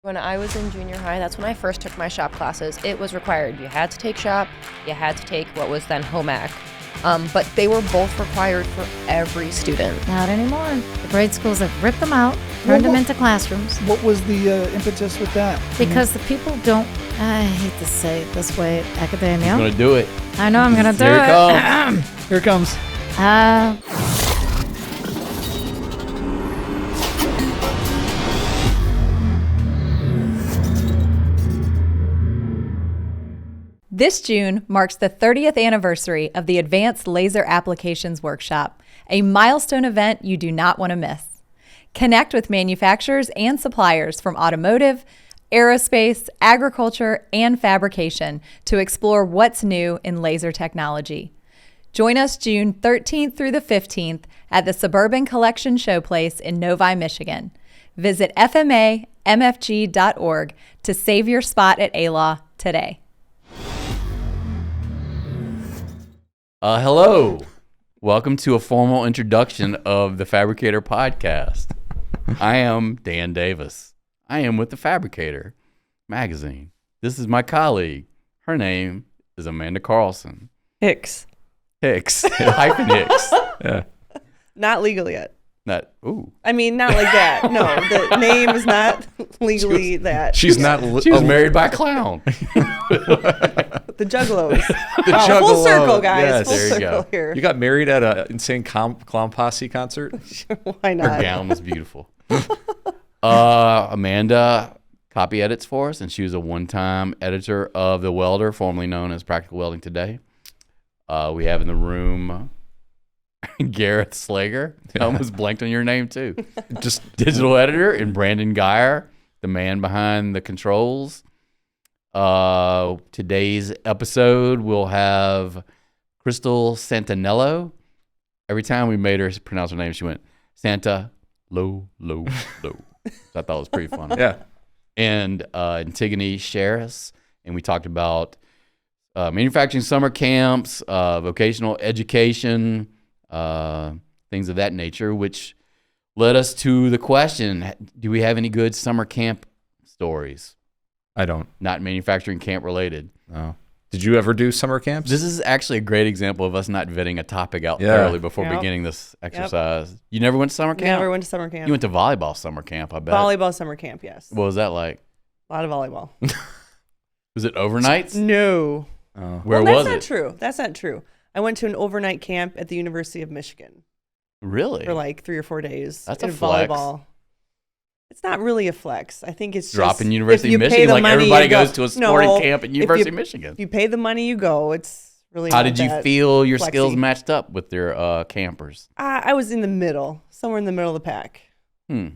When I was in junior high, that's when I first took my shop classes. It was required. You had to take shop. You had to take what was then home ec. But they were both required for every student. Not anymore. The grade schools have ripped them out, turned them into classroms. What was the impetus with that? Because the people don't, I hate to say it this way, academia. I'm going to do it. I know I'm going to do Here it. Here it comes. This June marks the 30th anniversary of the Advanced Laser Applications Workshop, a milestone event you do not want to miss. Connect with manufacturers and suppliers from automotive, aerospace, agriculture, and fabrication to explore what's new in laser technology. Join us June 13th through the 15th at the Suburban Collection Showplace in Novi, Michigan. Visit fmamfg.org to save your spot at ALAW today. Hello. Welcome to a formal introduction of the Fabricator Podcast. I am Dan Davis. I am with the Fabricator magazine. This is my colleague. Her name is Amanda Carlson. Hicks. Hyphen Hicks. Yeah. Not legal yet. Not like that. No, the name is not legally that. She was married by a clown. The Juggalos. Juggalos. Full circle, guys. Yes, full there you circle go. here. You got married at an insane clown posse concert? Why not? Her gown was beautiful. Amanda copy edits for us, and she was a one-time editor of The Welder, formerly known as Practical Welding Today. We have in the room Gareth Slager. I almost blanked on your name, too. Just digital editor, and Brandon Geyer, the man behind the controls. Today's episode, we'll have Krystal Santaniello. Every time we made her pronounce her name, she went, Santa, low. So I thought it was pretty funny. Yeah. And Antigone Sharris. And we talked about manufacturing summer camps, vocational education, things of that nature, which led us to the question, do we have any good summer camp stories? I don't. Not manufacturing camp related. No. Did you ever do summer camps? This is actually a great example of us not vetting a topic out thoroughly before beginning this exercise. Yep. You never went to summer camp? Never went to summer camp. You went to volleyball summer camp, I bet. Volleyball summer camp, yes. What was that like? A lot of volleyball. Was it overnights? No. Where was it? That's not true. That's not true. I went to an overnight camp at the University of Michigan. Really? For like 3 or 4 days. That's a flex. Volleyball. It's not really a flex. I think it's dropping just University of Michigan. Like everybody goes to a sporting camp at University of Michigan. If you pay the money, you go. It's really. How did you feel your flexy. skills matched up with their campers? I was in the middle, somewhere in the middle of the pack. Yeah.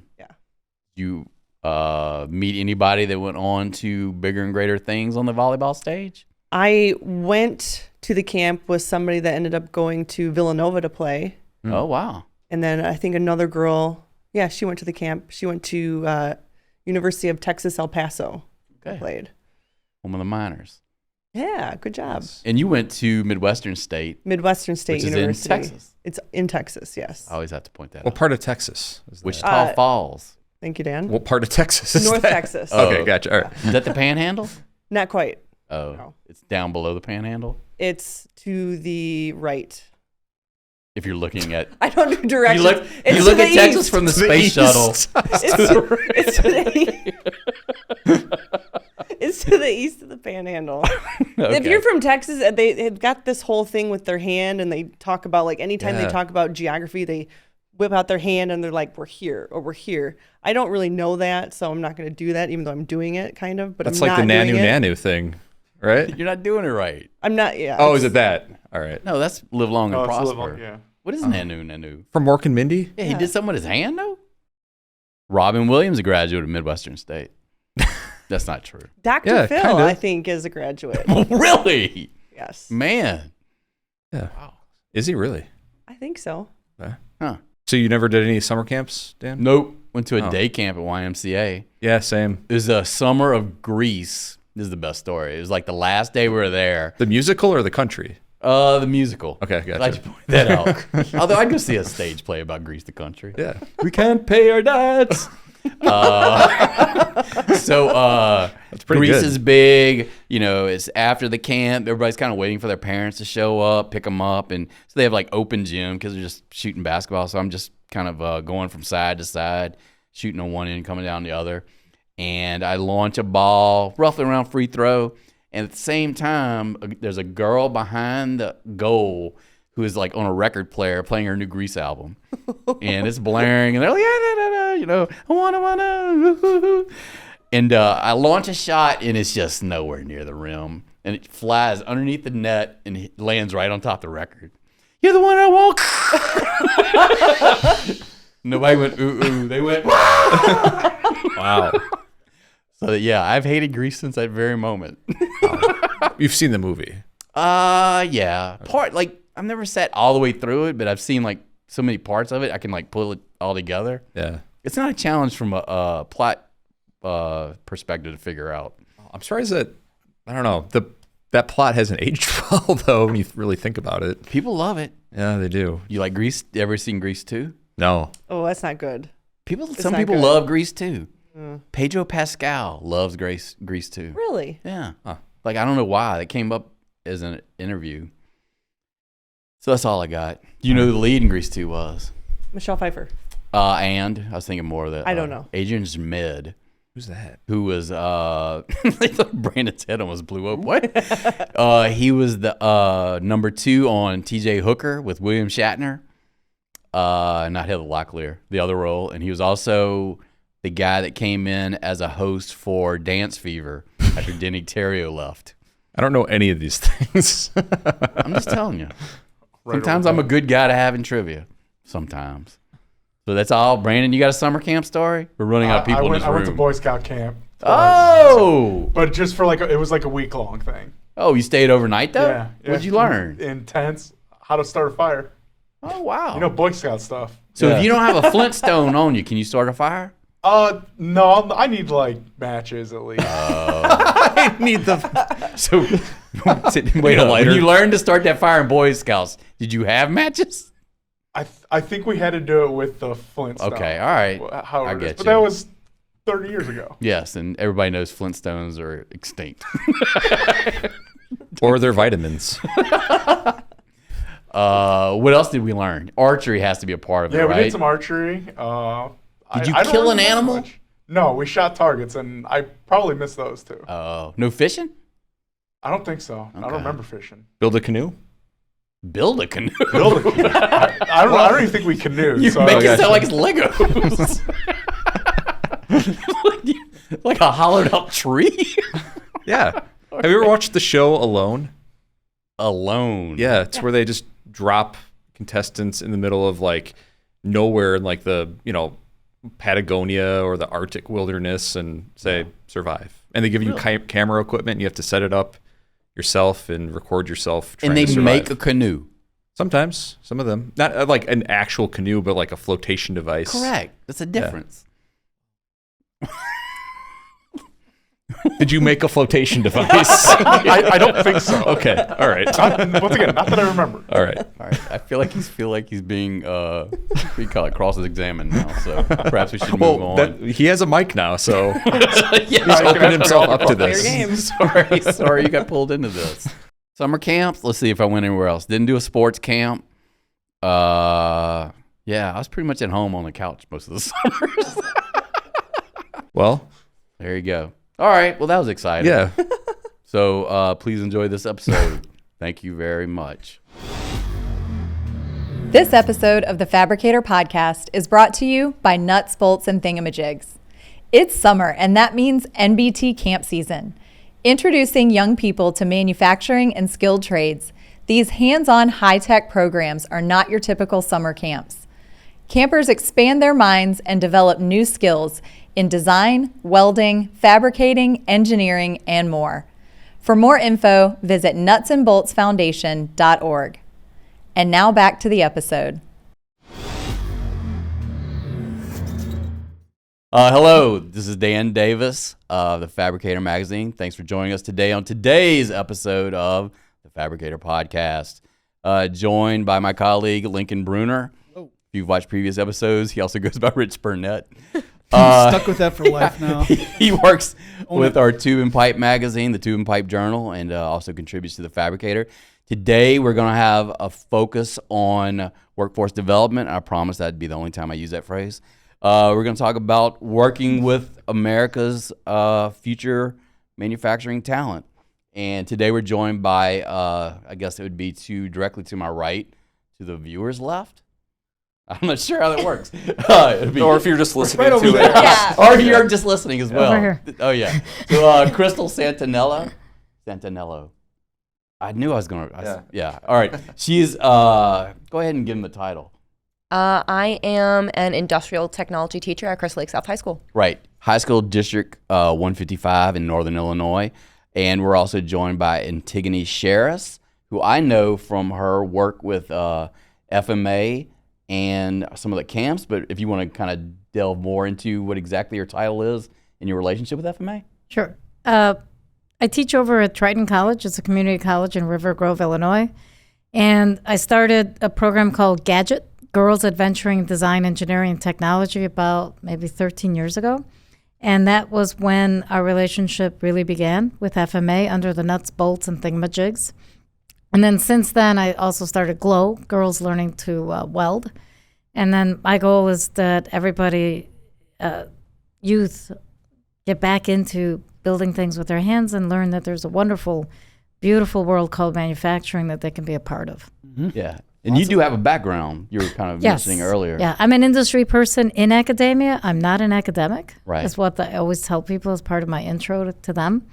You meet anybody that went on to bigger and greater things on the volleyball stage? I went to the camp with somebody that ended up going to Villanova to play. Oh, wow. And then I think another girl, she went to the camp. She went to University of Texas, El Paso. Okay. Played. Home of the Miners. Yeah, good job. And you went to Midwestern State. Midwestern State which University. Is in Texas. It's in Texas, yes. I always have to point that out. What part of Texas? Wichita Falls. Thank you, Dan. What part of Texas is North that? Texas. Okay, gotcha. All right. Is that the Panhandle? Not quite. Oh, no. It's down below the Panhandle? It's to the right. If you're looking at... I don't do directions. You look at Texas from the space shuttle. It's to the east of the Panhandle. Okay. If you're from Texas, they've got this whole thing with their hand, and they talk about, like, anytime they talk about geography, they whip out their hand, and they're like, we're here, or we're here. I don't really know that, so I'm not going to do that, even though I'm doing it, kind of. But that's I'm like not the nanu doing thing, right? You're not doing it right. I'm not, yeah. Oh, is it that? All right. No, that's live long and prosper. Yeah. What is nanu? From Mork and Mindy? Yeah, he did something with his hand, though? Robin Williams, a graduate of Midwestern State. That's not true. Dr. Phil, kinda. I think, is a graduate. Really? Yes. Man. Yeah. Wow. Is he really? I think so. Okay. Huh. So you never did any summer camps, Dan? Nope. Went to a day camp at YMCA. Yeah, same. It was a summer of Greece. This is the best story. It was like the last day we were there. The musical or the country? The musical. Okay, gotcha. Glad you pointed that out. Although I'd go see a stage play about Greece the country. Yeah. We can't pay our debts. So That's pretty Greece good. is big. You know, it's after the camp. Everybody's kind of waiting for their parents to show up, pick them up. And so they have like open gym because they're just shooting basketball. So I'm just kind of going from side to side, shooting on one end, coming down the other. And I launch a ball roughly around free throw. And at the same time, there's a girl behind the goal who is like on a record player playing her new Grease album. And it's blaring. And they're like, you know, I wanna. And I launch a shot, and it's just nowhere near the rim. And it flies underneath the net and lands right on top of the record. You're the one I want. Nobody went, ooh. They went, Wow. So, yeah, I've hated Grease since that very moment. You've seen the movie. Yeah. I've never sat all the way through it, but I've seen, like, so many parts of it, I can, like, pull it all together. Yeah. It's not a challenge from a plot perspective to figure out. I'm surprised that, I don't know, that plot hasn't aged well, though, when you really think about it. People love it. Yeah, they do. You like Grease? Ever seen Grease 2? No. Oh, that's not good. Some not people good. love Grease 2. Pedro Pascal loves Grease 2. Really? Yeah. Huh. Like, I don't know why. It came up as an interview. So that's all I got. You know who the lead in Grease 2 was? Michelle Pfeiffer. And I was thinking more of the I don't know. Adrian Zmed, Who's that? who was Brandon's head almost blew up. What? He was the number 2 on TJ Hooker with William Shatner. Not Heather Locklear, the other role. And he was also the guy that came in as a host for Dance Fever after Denny Terrio left. I don't know any of these things. I'm just telling you. Sometimes I'm a good guy to have in trivia. Sometimes. So that's all. Brandon, you got a summer camp story? We're running out of people in this room. I went to Boy Scout camp. Oh! But just for it was like a week-long thing. Oh, you stayed overnight, though? Yeah. What'd you learn? In tents, how to start a fire. Oh, wow. You know, Boy Scout stuff. So if you don't have a Flintstone on you, can you start a fire? No, I need, matches at least. I need the... So, wait a minute. When you learned to start that fire in Boy Scouts, did you have matches? I think we had to do it with the Flintstone. Okay, all right. However I it is. get But you. that was 30 years ago. Yes, and everybody knows Flintstones are extinct. Or their vitamins. What else did we learn? Archery has to be a part of it, Yeah, right? we did some archery. Did you I don't kill an remember animal? much. No, we shot targets, and I probably missed those too. Oh, no fishing? I don't think so. I Okay. don't remember fishing. Build a canoe? Build a canoe. Build a canoe. I don't even think we canoed. You so make I it sound like it's Legos. like a hollowed out tree. Yeah. Have you ever watched the show Alone? Alone. Yeah, it's where they just drop contestants in the middle of nowhere in the, Patagonia or the Arctic wilderness and say survive. And they give you camera equipment and you have to set it up yourself and record yourself trying And they to survive. make a canoe. Sometimes, some of them. Not like an actual canoe, but like a flotation device. Correct. That's a difference. Did you make a flotation device? I don't think so. Okay. All right. Once again, not that I remember. All right. All right. I feel like he's being we call it cross-examined now. So perhaps we should move on. He has a mic now, so Yeah, he's opened himself up to Play your this. game. Sorry, you got pulled into this. Summer camps. Let's see if I went anywhere else. Didn't do a sports camp. Yeah, I was pretty much at home on the couch most of the summers. Well, There you go. All right. Well, that was exciting. yeah. So please enjoy this episode. Thank you very much. This episode of the Fabricator Podcast is brought to you by Nuts, Bolts, and Thingamajigs. It's summer, and that means NBT camp season. Introducing young people to manufacturing and skilled trades, these hands-on high-tech programs are not your typical summer camps. Campers expand their minds and develop new skills in design, welding, fabricating, engineering, and more. For more info, visit nutsandboltsfoundation.org. And now back to the episode. Hello, this is Dan Davis of the Fabricator Magazine. Thanks for joining us today on today's episode of the Fabricator Podcast. Joined by my colleague, Lincoln Bruner. If you've watched previous episodes, he also goes by Rich Burnett. Stuck with that for life now. He works with our Tube and Pipe magazine, the Tube and Pipe Journal, and also contributes to the Fabricator. Today, we're going to have a focus on workforce development. I promise that'd be the only time I use that phrase. We're going to talk about working with America's future manufacturing talent. And today we're joined by, I guess it would be directly to my right, to the viewer's left. I'm not sure how that works. Or if you're just listening right to it. Yeah. Or you're just listening as well. Over here. Oh, yeah. So Krystal Santaniello. I knew I was going to. Yeah. All right. She's, go ahead and give him the title. I am an industrial technology teacher at Crystal Lake South High School. Right. High School District 155 in Northern Illinois. And we're also joined by Antigone Sharris, who I know from her work with FMA and some of the camps. But if you want to kind of delve more into what exactly your title is and your relationship with FMA. Sure. I teach over at Triton College. It's a community college in River Grove, Illinois. And I started a program called GADgET, Girls Adventuring Design, Engineering, and Technology, about maybe 13 years ago. And that was when our relationship really began with FMA under the nuts, bolts, and Thingamajigs. And then since then, I also started GLOW, Girls Learning to Weld. And then my goal is that everybody, youth, get back into building things with their hands and learn that there's a wonderful, beautiful world called manufacturing that they can be a part of. Yeah. And you do have a background you were kind of mentioning earlier. Yeah, I'm an industry person in academia. I'm not an academic. Right. That's what I always tell people as part of my intro to them,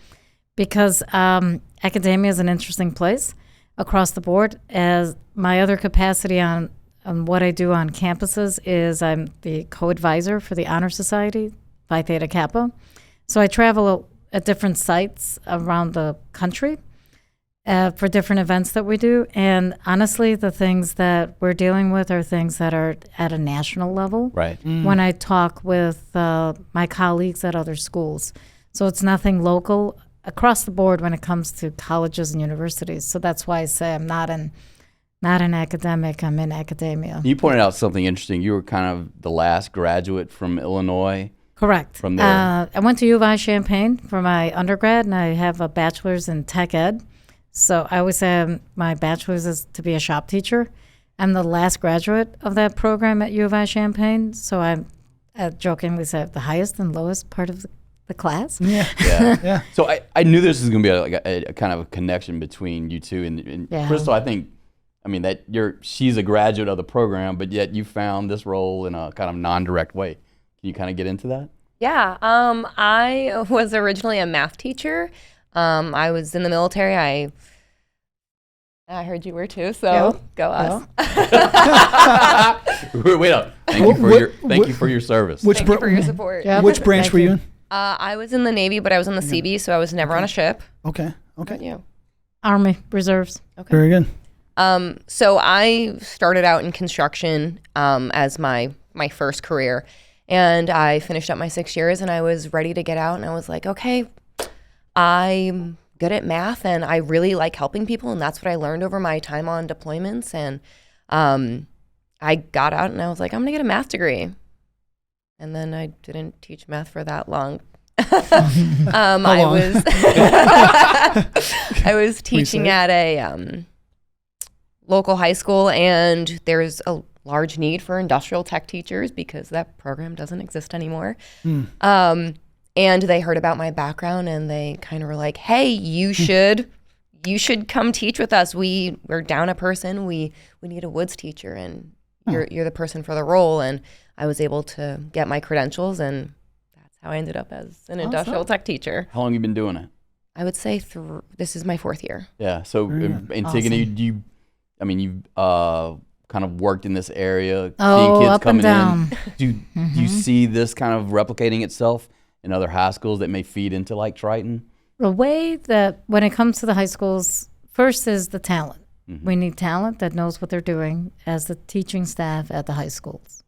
because academia is an interesting place across the board. As my other capacity on what I do on campuses is I'm the co-advisor for the Honor Society, Phi Theta Kappa. So I travel at different sites around the country for different events that we do. And honestly, the things that we're dealing with are things that are at a national level. Right. When I talk with my colleagues at other schools. So it's nothing local across the board when it comes to colleges and universities. So that's why I say I'm not an academic, I'm in academia. You pointed out something interesting. You were kind of the last graduate from Illinois. Correct. From there. I went to U of I Champaign for my undergrad, and I have a bachelor's in tech ed. So I always say my bachelor's is to be a shop teacher. I'm the last graduate of that program at U of I Champaign. So I'm jokingly say the highest and lowest part of the class. Yeah. So I knew this was going to be a kind of a connection between you two and Krystal. I mean that she's a graduate of the program, but yet you found this role in a kind of non-direct way. Can you kind of get into that? Yeah, I was originally a math teacher. I was in the military. I heard you were too, so go us. Wait up. Thank you for your service. Thank you for your support. Yeah. Which branch were you in? I was in the Navy, but I was in the Seabee, so I was never on a ship. Okay. How about you? Army Reserves. Okay. Very good. So I started out in construction as my first career, and I finished up my 6 years, and I was ready to get out, and I was like, okay, I'm good at math, and I really like helping people, and that's what I learned over my time on deployments, and I got out, and I was like, I'm gonna get a math degree, and then I didn't teach math for that long. I was teaching at a local high school, and there's a large need for industrial tech teachers because that program doesn't exist anymore. And they heard about my background, and they kind of were like, hey, you should come teach with us. We're down a person. We need a woods teacher, and you're the person for the role. And I was able to get my credentials, and that's how I ended up as an industrial tech teacher. How long have you been doing it? I would say this is my 4th year. Yeah. So Antigone, you've kind of worked in this area, seeing kids up coming and down. in. Do you see this kind of replicating itself in other high schools that may feed into like Triton? The way that when it comes to the high schools, first is the talent. Mm-hmm. We need talent that knows what they're doing as the teaching staff at the high schools.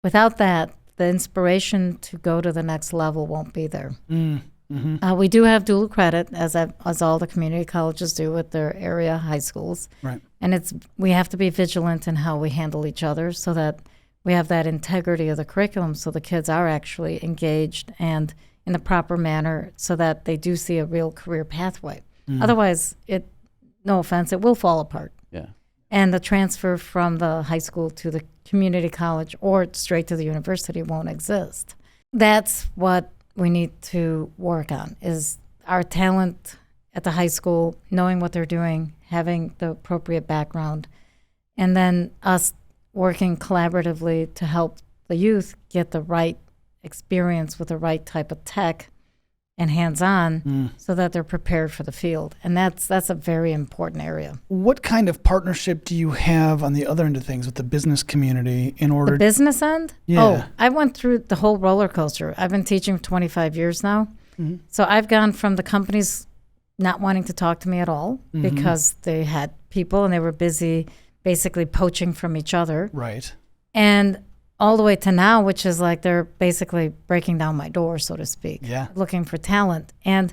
Without that, the inspiration to go to the next level won't be there. Mm-hmm. We do have dual credit, as all the community colleges do with their area high schools. Right. And we have to be vigilant in how we handle each other so that we have that integrity of the curriculum so the kids are actually engaged and in the proper manner so that they do see a real career pathway. Otherwise, no offense, it will fall apart. Yeah. And the transfer from the high school to the community college or straight to the university won't exist. That's what we need to work on, is our talent at the high school, knowing what they're doing, having the appropriate background, and then us working collaboratively to help the youth get the right experience with the right type of tech and hands-on so that they're prepared for the field. And that's a very important area. What kind of partnership do you have on the other end of things with the business community in order The business end? Yeah. Oh, I went through the whole roller coaster. I've been teaching for 25 years now. So I've gone from the companies not wanting to talk to me at all because they had people and they were busy basically poaching from each other. Right. And all the way to now, which is like they're basically breaking down my door, so to speak, looking for talent. And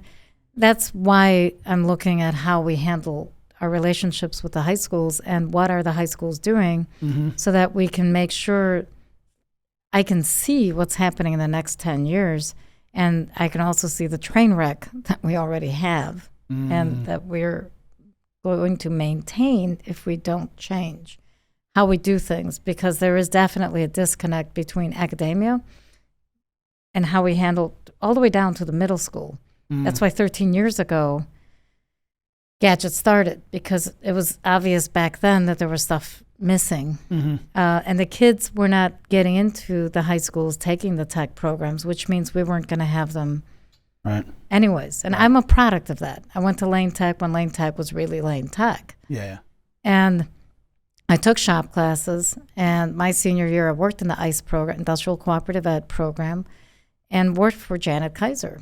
that's why I'm looking at how we handle our relationships with the high schools and what are the high schools doing so that we can make sure I can see what's happening in the next 10 years. And I can also see the train wreck that we already have and that we're going to maintain if we don't change how we do things, because there is definitely a disconnect between academia and how we handle all the way down to the middle school. That's why 13 years ago, GADgET started, because it was obvious back then that there was stuff missing. And the kids were not getting into the high schools taking the tech programs, which means we weren't going to have them anyways. And I'm a product of that. I went to Lane Tech when Lane Tech was really Lane Tech. Yeah. And I took shop classes, and my senior year I worked in the ICE program, Industrial Cooperative Ed program, and worked for Janet Kaiser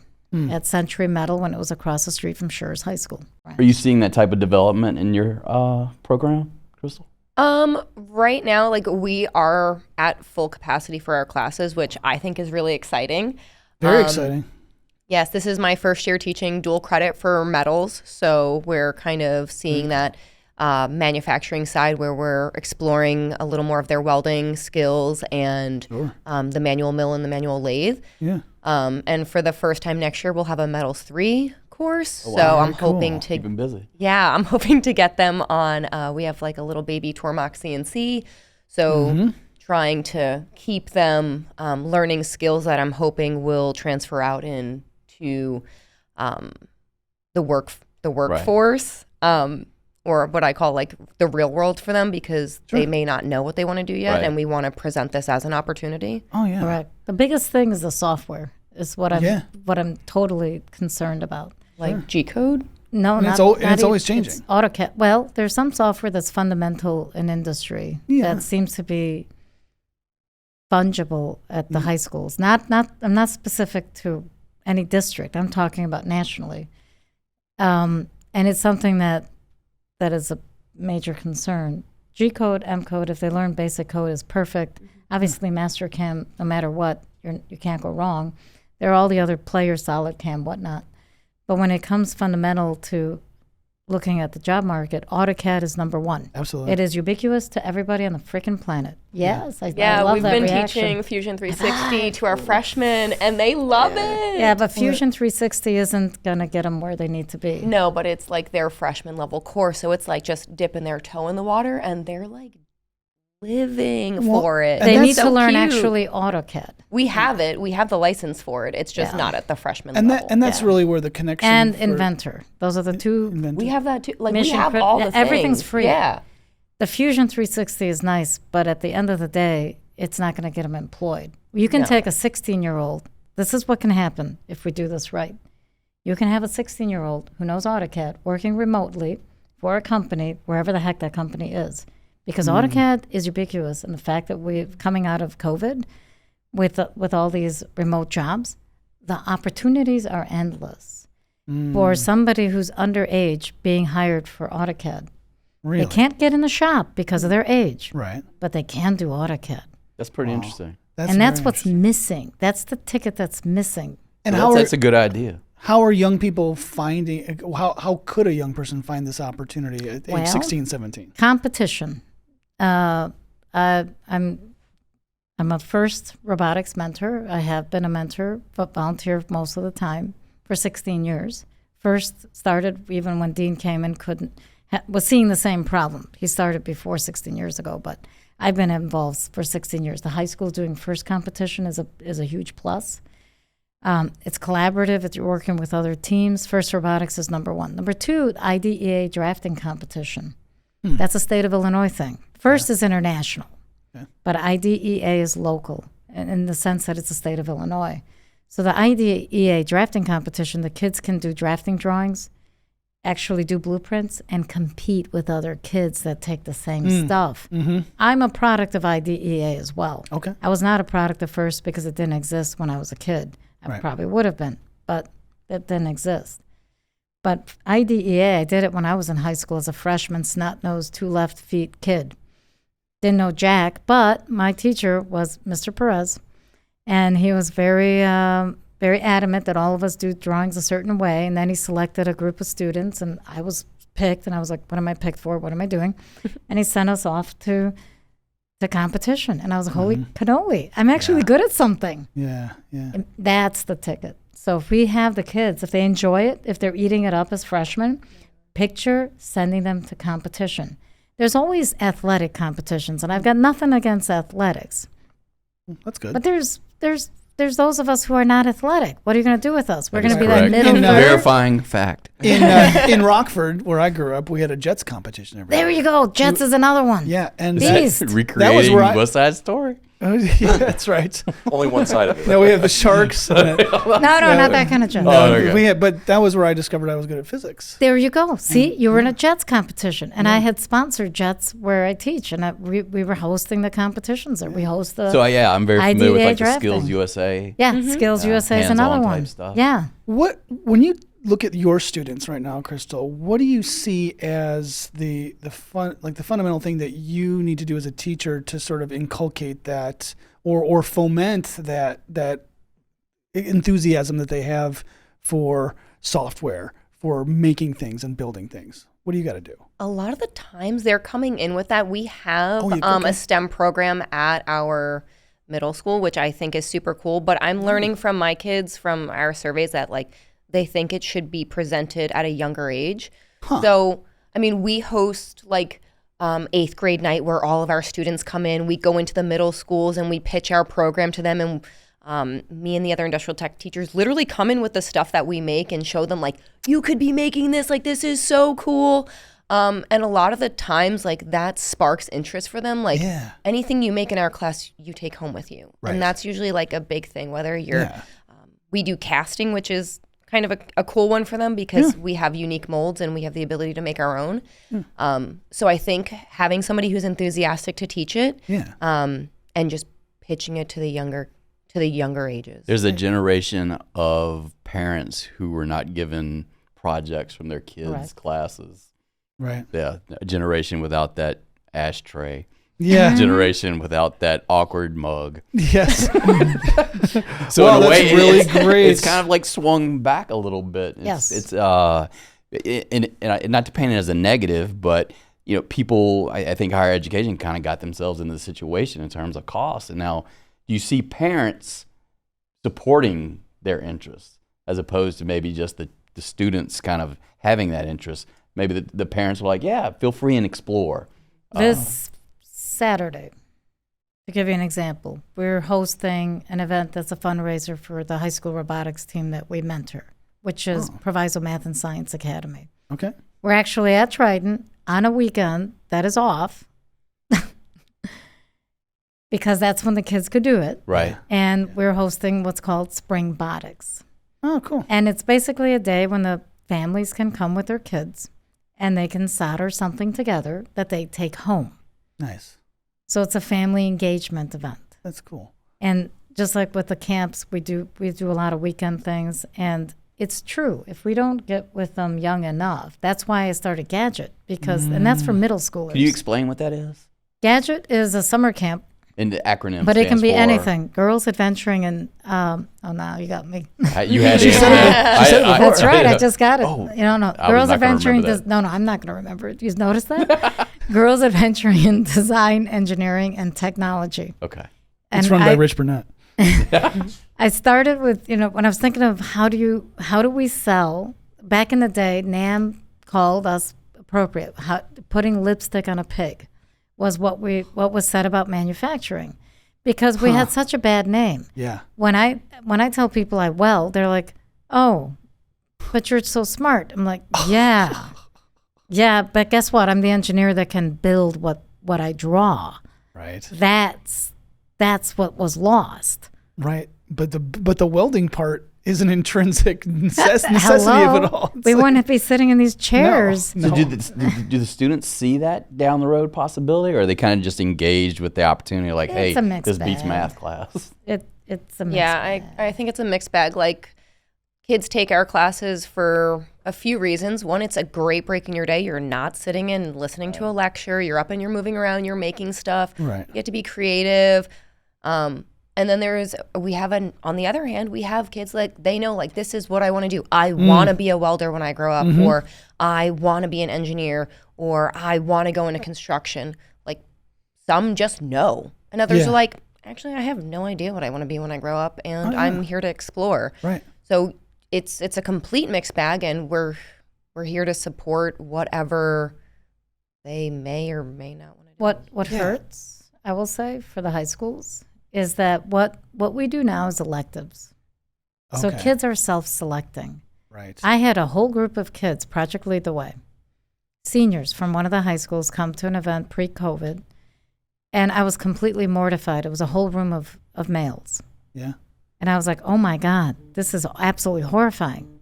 at Century Metal when it was across the street from Schurz High School. Are you seeing that type of development in your program, Krystal? Right now, like, we are at full capacity for our classes, which I think is really exciting. Very exciting. Yes, this is my first year teaching dual credit for metals, so we're kind of seeing that manufacturing side where we're exploring a little more of their welding skills and the manual mill and the manual lathe. Yeah. And for the first time next year, we'll have a Metals 3 course. Oh, wow. So I'm Cool. hoping to Keep 'em busy. Yeah, I'm hoping to get them on. We have like a little baby Tormach CNC, so trying to keep them learning skills that I'm hoping will transfer out into the workforce, or what I call like the real world for them, because they may not know what they want to do yet, and we want to present this as an opportunity. Oh yeah. Correct. The biggest thing is the software. Is what I'm totally concerned about. Like G-code? No, And not, it's always changing. It's AutoCAD. Well, there's some software that's fundamental in industry that seems to be fungible at the high schools. I'm not specific to any district. I'm talking about nationally. And it's something that is a major concern. G-code, M-code, if they learn basic code, is perfect. Obviously, Master CAM, no matter what, you can't go wrong. There are all the other players, Solid CAM, whatnot. But when it comes fundamental to looking at the job market, AutoCAD is number one. Absolutely. It is ubiquitous to everybody on the freaking planet. Yes, I Yeah, love we've that been reaction. teaching Fusion 360 to our freshmen, and they love it. Yeah, but Fusion 360 isn't going to get them where they need to be. No, but it's like their freshman level course, so it's like just dipping their toe in the water, and they're like living for it. They It's need so to learn cute. actually AutoCAD. We have it. We have the license for it. It's just not at the freshman And level. that's really where the connection And for Inventor. Those are the two. Inventor. we have that too. Like, we Mission have crit- all the everything's things. free. Yeah. The Fusion 360 is nice, but at the end of the day, it's not going to get them employed. You can take a 16-year-old. This is what can happen if we do this right. You can have a 16-year-old who knows AutoCAD working remotely for a company, wherever the heck that company is. Because AutoCAD is ubiquitous, and the fact that we're coming out of COVID with all these remote jobs, the opportunities are endless. For somebody who's underage being hired for AutoCAD. Really? They can't get in the shop because of their age, Right. but they can do AutoCAD. That's pretty interesting. And that's very what's interesting. missing. That's the ticket that's missing. And That's a good idea. how are young people finding? How could a young person find this opportunity at age Well, 16, 17? Competition. I'm I'm a first robotics mentor. I have been a mentor, but volunteer most of the time for 16 years. First started even when Dean came and was seeing the same problem. He started before 16 years ago, but I've been involved for 16 years. The high school doing first competition is a huge plus. It's collaborative. It's you're working with other teams. First robotics is number one. Number two, IDEA drafting competition. That's a state of Illinois thing. First is international, but IDEA is local in the sense that it's a state of Illinois. So the IDEA drafting competition, the kids can do drafting drawings, actually do blueprints, and compete with other kids that take the same stuff. I'm a product of IDEA as well. Okay. I was not a product of First because it didn't exist when I was a kid. I probably would have been, but it didn't exist. But IDEA, I did it when I was in high school as a freshman, snot-nosed, 2 left feet kid. Didn't know jack, but my teacher was Mr. Perez, and he was very adamant that all of us do drawings a certain way, and then he selected a group of students, and I was picked, and I was like, what am I picked for? What am I doing? And he sent us off to competition, and I was like, holy cannoli, I'm actually good at something. Yeah. And that's the ticket. So if we have the kids, if they enjoy it, if they're eating it up as freshmen, picture sending them to competition. There's always athletic competitions, and I've got nothing against athletics. That's good. But there's those of us who are not athletic. What are you going to do with us? We're going to be Correct. that middle third. Verifying fact. In Rockford, where I grew up, we had a Jets competition every There year. you go. Jets is another one. Yeah, and Beast. Recreating where I- West Side Story. yeah, that's right. Only one side of it. No, we have the Sharks. No, not that kind of Jets. okay. But that was where I discovered I was good at physics. There you go. See, you were in a Jets competition, and I had sponsored Jets where I teach, and we were hosting the competitions there. We host the So I'm very familiar with IDEA like the drafting. Skills USA. Skills USA is another hands-on one. type stuff. Yeah. When you look at your students right now, Krystal, what do you see as the fundamental thing that you need to do as a teacher to sort of inculcate that or foment that enthusiasm that they have for software, for making things and building things? What do you got to do? A lot of the times they're coming in with that. We have okay. a STEM program at our middle school, which I think is super cool. But I'm learning from my kids from our surveys that they think it should be presented at a younger age. So, we host 8th grade night where all of our students come in. We go into the middle schools and we pitch our program to them. And me and the other industrial tech teachers literally come in with the stuff that we make and show them you could be making this. This is so cool. And a lot of the times that sparks interest for them. Anything you make in our class, you take home with you. Right. And that's usually a big thing, whether you're, we do casting, which is kind of a cool one for them because we have unique molds and we have the ability to make our own. So I think having somebody who's enthusiastic to teach it and just pitching it to the younger ages. There's a generation of parents who were not given projects from their kids' classes. Right. Yeah, a generation without that ashtray. Yeah. Generation without that awkward mug. Yes. So Wow, in a way, that's really great. It's kind of swung back a little bit. It's and not to paint it as a negative, but people, I think higher education kind of got themselves into the situation in terms of cost, and now you see parents supporting their interests as opposed to maybe just the students kind of having that interest. Maybe the parents were like, yeah, feel free and explore. This Saturday, to give you an example, we're hosting an event that's a fundraiser for the high school robotics team that we mentor, which is Proviso Math and Science Academy. Okay. We're actually at Triton on a weekend that is off because that's when the kids could do it. Right. And we're hosting what's called Spring Botics. Oh, cool. And it's basically a day when the families can come with their kids and they can solder something together that they take home. Nice. So it's a family engagement event. That's cool. And just like with the camps, we do a lot of weekend things. And it's true. If we don't get with them young enough, that's why I started GADgET, because, and that's for middle schoolers. Can you explain what that is? GADgET is a summer camp. And the acronym But it can stands be for- anything. Girls Adventuring in, oh, now you got me. You had She said it. She said it before. That's right. I just got it. Oh, you don't know. I was Girls not gonna Adventuring. remember that. No, I'm not going to remember it. You notice that? Girls Adventuring in Design, Engineering, and Technology. Okay. It's run by Rich Burnett. I started with, when I was thinking of how do we sell, back in the day, NAM called us appropriate. Putting lipstick on a pig was what was said about manufacturing, because we had such a bad name. Yeah. When I tell people I weld, they're like, "Oh, but you're so smart." I'm like, "Yeah. Yeah, but guess what? I'm the engineer that can build what I draw." Right. That's what was lost. Right. But the welding part is an intrinsic necessity Hello? of it all. We wouldn't be sitting in these chairs. No. So do the students see that down the road possibility, or are they kind of just engaged with the opportunity, like, It's hey, a mixed this beats bag. math class? It's a mixed Yeah, bag. I think it's a mixed bag. Like, kids take our classes for a few reasons. One, it's a great break in your day. You're not sitting and listening to a lecture. You're up and you're moving around. You're making stuff. Right. You get to be creative. And then on the other hand, we have kids like, they know, like, this is what I want to do. I want to be a welder when I grow up, or I want to be an engineer, or I want to go into construction. Like, some just know. And others are like, actually, I have no idea what I want to be when I grow up, and I'm here to explore. Right. So it's a complete mixed bag, and we're here to support whatever they may or may not want to do. What hurts, I will say, for the high schools is that what we do now is electives. So Okay. kids are self-selecting. Right. I had a whole group of kids, Project Lead the Way, seniors from one of the high schools, come to an event pre-COVID, and I was completely mortified. It was a whole room of males. Yeah. And I was like, oh my God, this is absolutely horrifying.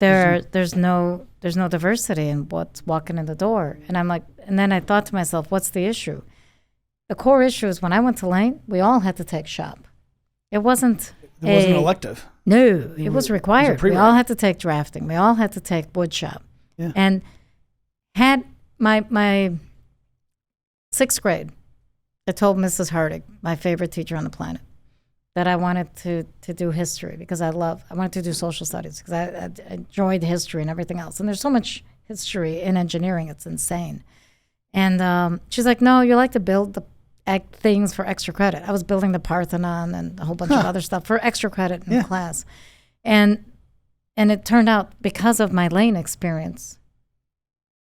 There's no diversity in what's walking in the door. And I'm like, and then I thought to myself, what's the issue? The core issue is when I went to Lane, we all had to take shop. It wasn't It wasn't elective. No, it was required. We pre-req. all had to take drafting. We all had to take wood shop. Yeah. And had my sixth grade, I told Mrs. Hardig, my favorite teacher on the planet, that I wanted to do history because I wanted to do social studies because I enjoyed history and everything else. And there's so much history in engineering, it's insane. And she's like, no, you like to build the things for extra credit. I was building the Parthenon and a whole bunch of other stuff for extra credit in class. And it turned out, because of my Lane experience,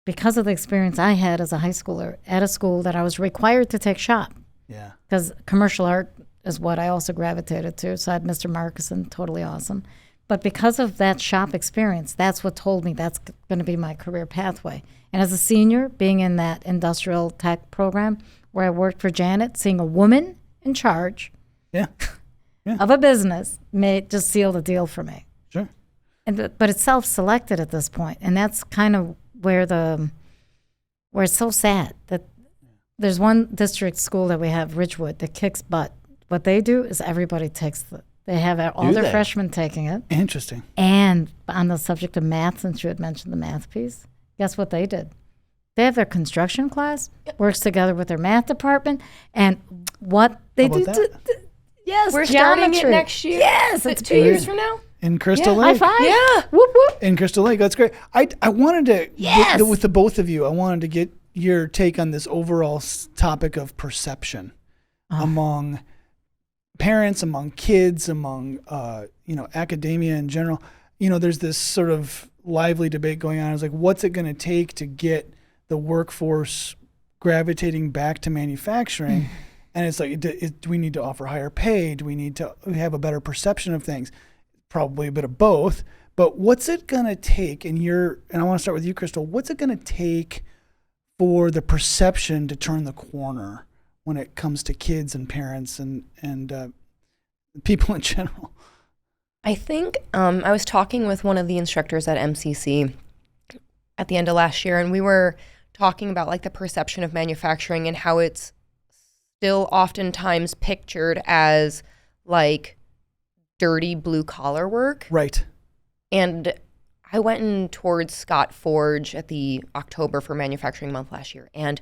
because of the experience I had as a high schooler at a school that I was required to take shop, Yeah. because commercial art is what I also gravitated to. So I had Mr. Markison, totally awesome. But because of that shop experience, that's what told me that's going to be my career pathway. And as a senior, being in that industrial tech program where I worked for Janet, seeing a woman in charge Yeah. of a business just sealed the deal for me. Sure. But it's self-selected at this point, and that's kind of where it's so sad that there's one district school that we have, Ridgewood, that kicks butt. What they do is everybody takes they have all their freshmen taking it. Interesting. And on the subject of math, since you had mentioned the math piece, guess what they did? They have their construction class, works together with their math department, and what they How do. about that? Yes, We're starting it geometry. next year. Yes, it's 2 years from now. In Crystal high Lake. five. Yeah. Whoop whoop. In Crystal Lake. That's great. I wanted to, Yes! with the both of you, I wanted to get your take on this overall topic of perception among parents, among kids, among academia in general. There's this sort of lively debate going on. It's like, what's it going to take to get the workforce gravitating back to manufacturing? And it's like, do we need to offer higher pay? Do we need to have a better perception of things? Probably a bit of both. But what's it going to take? And I want to start with you, Krystal. What's it going to take for the perception to turn the corner when it comes to kids and parents and people in general? I think I was talking with one of the instructors at MCC at the end of last year, and we were talking about like the perception of manufacturing and how it's still oftentimes pictured as like dirty blue collar work. Right. And I went and toured Scott Forge at the October for Manufacturing Month last year, and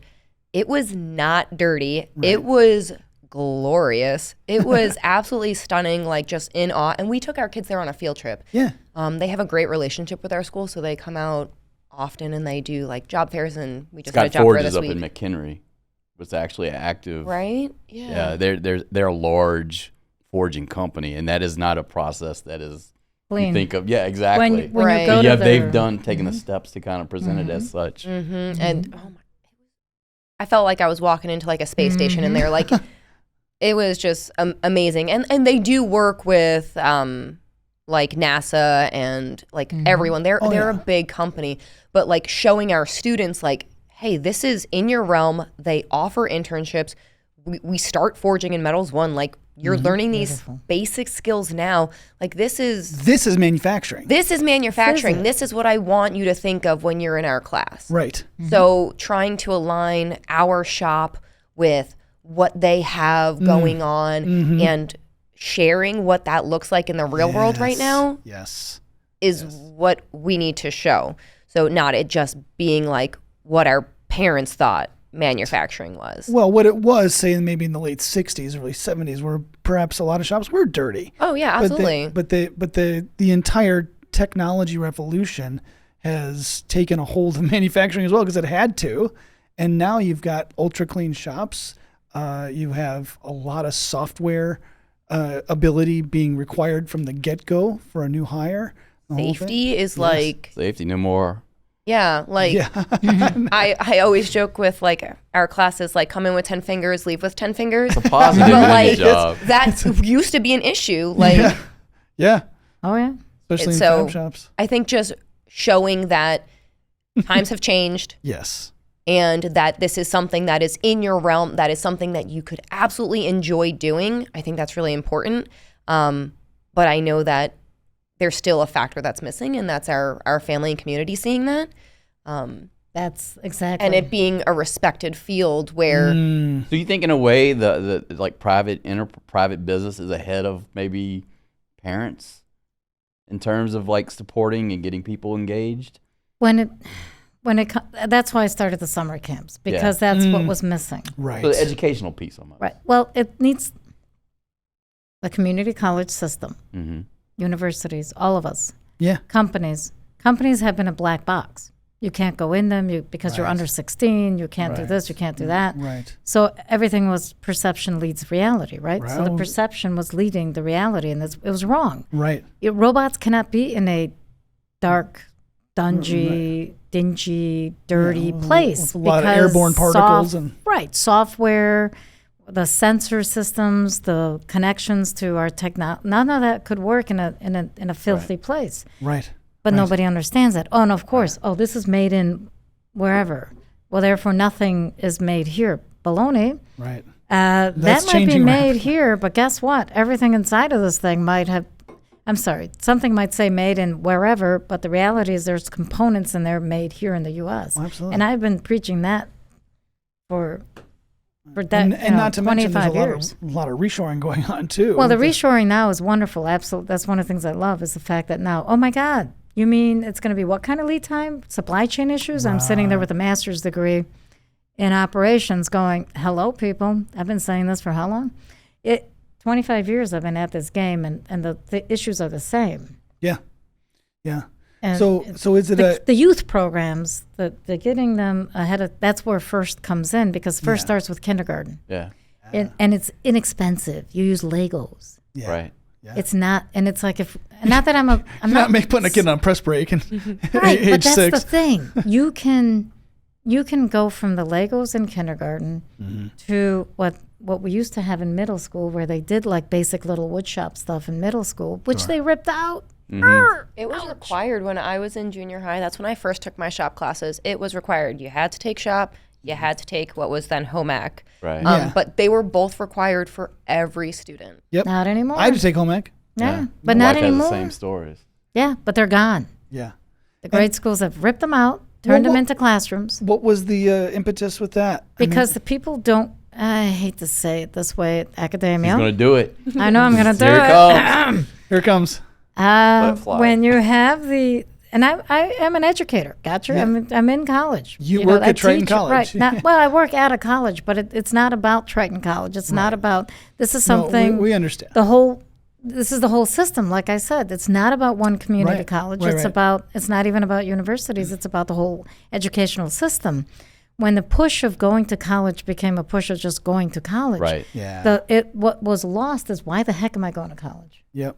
it was not dirty. Right. It was glorious. It was absolutely stunning, like just in awe. And we took our kids there on a field trip. Yeah. They have a great relationship with our school, so they come out often and they do like job fairs, and we just had Scott a job Forge fair is this up week. in McHenry. was actually active. Right? Yeah, they're a large forging company, and that is not a process that is Clean. you think of. Yeah, exactly. When Right. you go yeah, to they've their- taken the steps to kind of present it as such. And oh my, I felt like I was walking into like a space station in there. Like it was just amazing. And they do work with like NASA and like everyone. They're a big company, but like showing our students like, hey, this is in your realm. They offer internships. We start forging in Metals 1. Like you're learning these basic skills now. Like this is manufacturing. This is manufacturing. This is what I want you to think of when you're in our class. Right. So trying to align our shop with what they have going on and sharing what that looks like in the real world right now is what we need to show. So not it just being like what our parents thought manufacturing was. Well, what it was, say maybe in the late 60s, early 70s, where perhaps a lot of shops were dirty. Oh yeah, absolutely. But the entire technology revolution has taken a hold of manufacturing as well, because it had to. And now you've got ultra clean shops. You have a lot of software ability being required from the get-go for a new hire. Safety is like Safety, no more. yeah, like I always joke with like our classes, like come in with 10 fingers, leave with 10 fingers. It's a positive But in like the job. that used to be an issue. Like Yeah. Oh yeah. Especially in so fab shops. I think just showing that times have changed Yes. and that this is something that is in your realm, that is something that you could absolutely enjoy doing. I think that's really important. But I know that there's still a factor that's missing, and that's our family and community seeing that. That's exactly. And it being a respected field where So you think in a way the like private business is ahead of maybe parents in terms of like supporting and getting people engaged? That's why I started the summer camps, because that's what was missing. Right. So the educational piece almost. Right. Well, it needs the community college system, universities, all of us, Yeah. companies. Companies have been a black box. You can't go in them because you're under 16. You can't do this. You can't do that. Right. So everything was perception leads reality, right? So the Right. perception was leading the reality, and it was wrong. Right. Robots cannot be in a dark, dingy, dirty place. with a lot of because airborne particles and- right, software, the sensor systems, the connections to our technology. None of that could work in a filthy place. Right. But nobody understands that. Oh, and of course, this is made in wherever. Well, therefore, nothing is made here. Baloney. Right. That might be changing made rapidly. here, but guess what? Everything inside of this thing might have, something might say made in wherever, but the reality is there's components in there made here in the U.S. Oh, absolutely. And I've been preaching that for that, And not to mention 25 there's years. a lot of reshoring going on too. Well, the reshoring now is wonderful. Absolutely. That's one of the things I love is the fact that now, oh my God, you mean it's going to be what kind of lead time? Supply chain issues? I'm sitting there with a master's degree in operations going, hello, people. I've been saying this for how long? 25 years I've been at this game, and the issues are the same. Yeah. Yeah. And So is it the youth programs, the getting them ahead of, that's where FIRST comes in, because FIRST starts with kindergarten. Yeah. And it's inexpensive. You use Legos. Yeah. Right. It's not, and it's like not that I'm not putting a kid on a press break and right, age but that's 6. the thing. You can go from the Legos in kindergarten to what we used to have in middle school, where they did like basic little woodshop stuff in middle school, which they ripped out. it was required when I was in junior high. That's when I first took my shop classes. It was required. You had to take shop. You had to take what was then home ec. Right. Yeah. But they were both required for every student. Yep. Not anymore. I had to take home ec. yeah, My but not wife anymore. has the same stories. Yeah, but they're gone. Yeah. The grade schools have ripped them out, turned them what- into classrooms, What was the impetus with that? because the people don't. I hate to say it this way, academia. He's going to do it. I know I'm going to do Here it it. comes. Here it comes. Let it fly. When you have and I am an educator. Gotcha. Yeah. I'm in college. You work I at Triton teach- College. Right. Well, I work at a college, but it's not about Triton College. It's not about. This is No, something. we understand. This is the whole system. Like I said, it's not about one community Right. college. Right, It's right. about. It's not even about universities. It's about the whole educational system. when the push of going to college became a push of just going to college, Right. Yeah. What was lost is, why the heck am I going to college? Yep.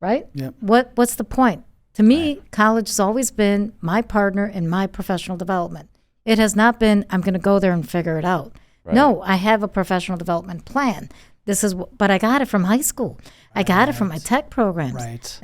Right? Yep. What's the point? To me, college has always been my partner in my professional development. It has not been, I'm going to go there and figure it out. Right. No, I have a professional development plan. But I got it from high school. I got it from my tech programs. Right.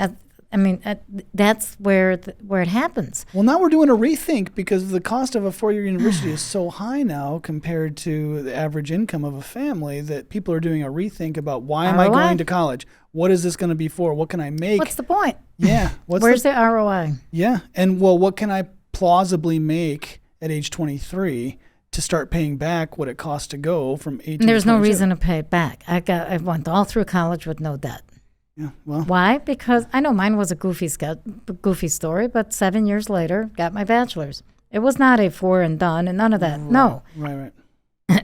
That's where it happens. Well, now we're doing a rethink because the cost of a 4-year university is so high now compared to the average income of a family that people are doing a rethink about, why am I ROI? going to college? What is this going to be for? What can I make? What's the point? Yeah. Where's the ROI? Yeah. And what can I plausibly make at age 23 to start paying back what it costs to go from 18 And there's to no 22? reason to pay it back. I went all through college with no debt. Yeah. Well, Why? Because I know mine was a goofy story, but 7 years later, got my bachelor's. It was not a 4 and done and none of that. No. right.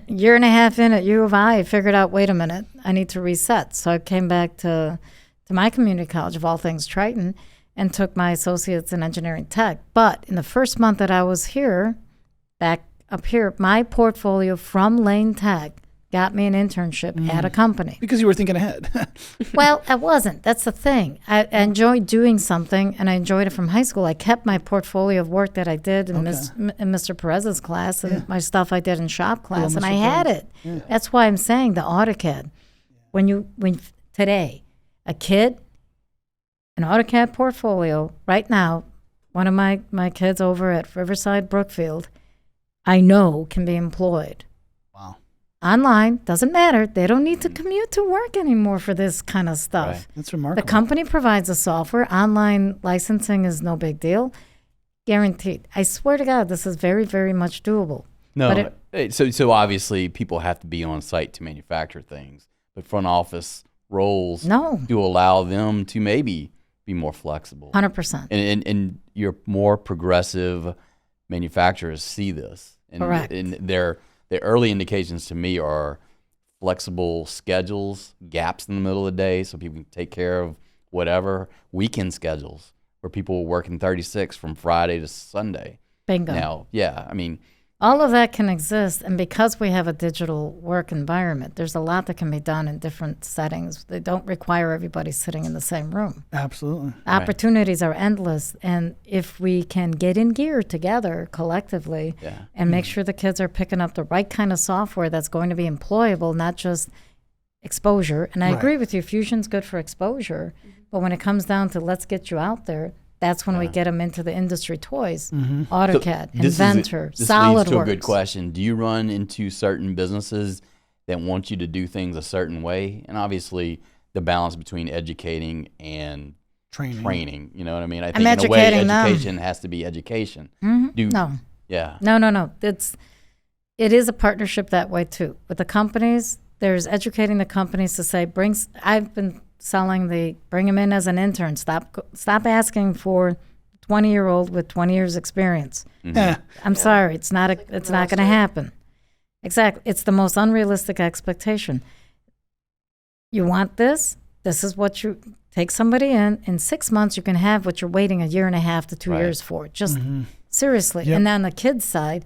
Year and a half in at U of I figured out, wait a minute, I need to reset. So I came back to my community college, of all things, Triton, and took my associates in engineering tech. But in the first month that I was here, back up here, my portfolio from Lane Tech got me an internship at a company. Because you were thinking ahead. Well, I wasn't. That's the thing. I enjoyed doing something, and I enjoyed it from high school. I kept my portfolio of work that I did in, in Mr. Perez's class and my stuff I did in shop class, and Mr. I had Perez. it. Yeah. That's why I'm saying the AutoCAD. When today, a kid, an AutoCAD portfolio, right now, one of my kids over at Riverside Brookfield, I know can be employed. Wow. Online, doesn't matter. They don't need to commute to work anymore for this kind of stuff. Right. That's The remarkable. company provides the software. Online licensing is no big deal. Guaranteed. I swear to God, this is very, very much doable. No, But so obviously people have to be on site to manufacture things, but front office roles No. do allow them to maybe be more flexible. 100%. And your more progressive manufacturers see this. And, Correct. And the early indications to me are flexible schedules, gaps in the middle of the day so people can take care of whatever, weekend schedules where people are working 36 from Friday to Sunday. Bingo. Now, yeah, I mean, All of that can exist. And because we have a digital work environment, there's a lot that can be done in different settings. They don't require everybody sitting in the same room. Absolutely. Opportunities are endless. And if we can get in gear together collectively Yeah. and make sure the kids are picking up the right kind of software that's going to be employable, not just exposure. And I Right. agree with you, Fusion's good for exposure. But when it comes down to let's get you out there, that's when we get them into the industry toys, AutoCAD, This Inventor, this leads to a SolidWorks. good question. Do you run into certain businesses that want you to do things a certain way? And obviously, the balance between educating and training. You know what I mean? I think in a way, educating them. education has to be education. Do, No. Yeah. No. It is a partnership that way too. With the companies, there's educating the companies to say, I've been selling bring them in as an intern. Stop asking for 20-year-old with 20 years experience. Yeah. I'm sorry, it's not going to happen. Exactly. It's the most unrealistic expectation. You want this? This is what you take somebody in 6 months you can have what you're waiting a year and a half to 2 Right. years for. Just seriously. Yep. And on the kids' side,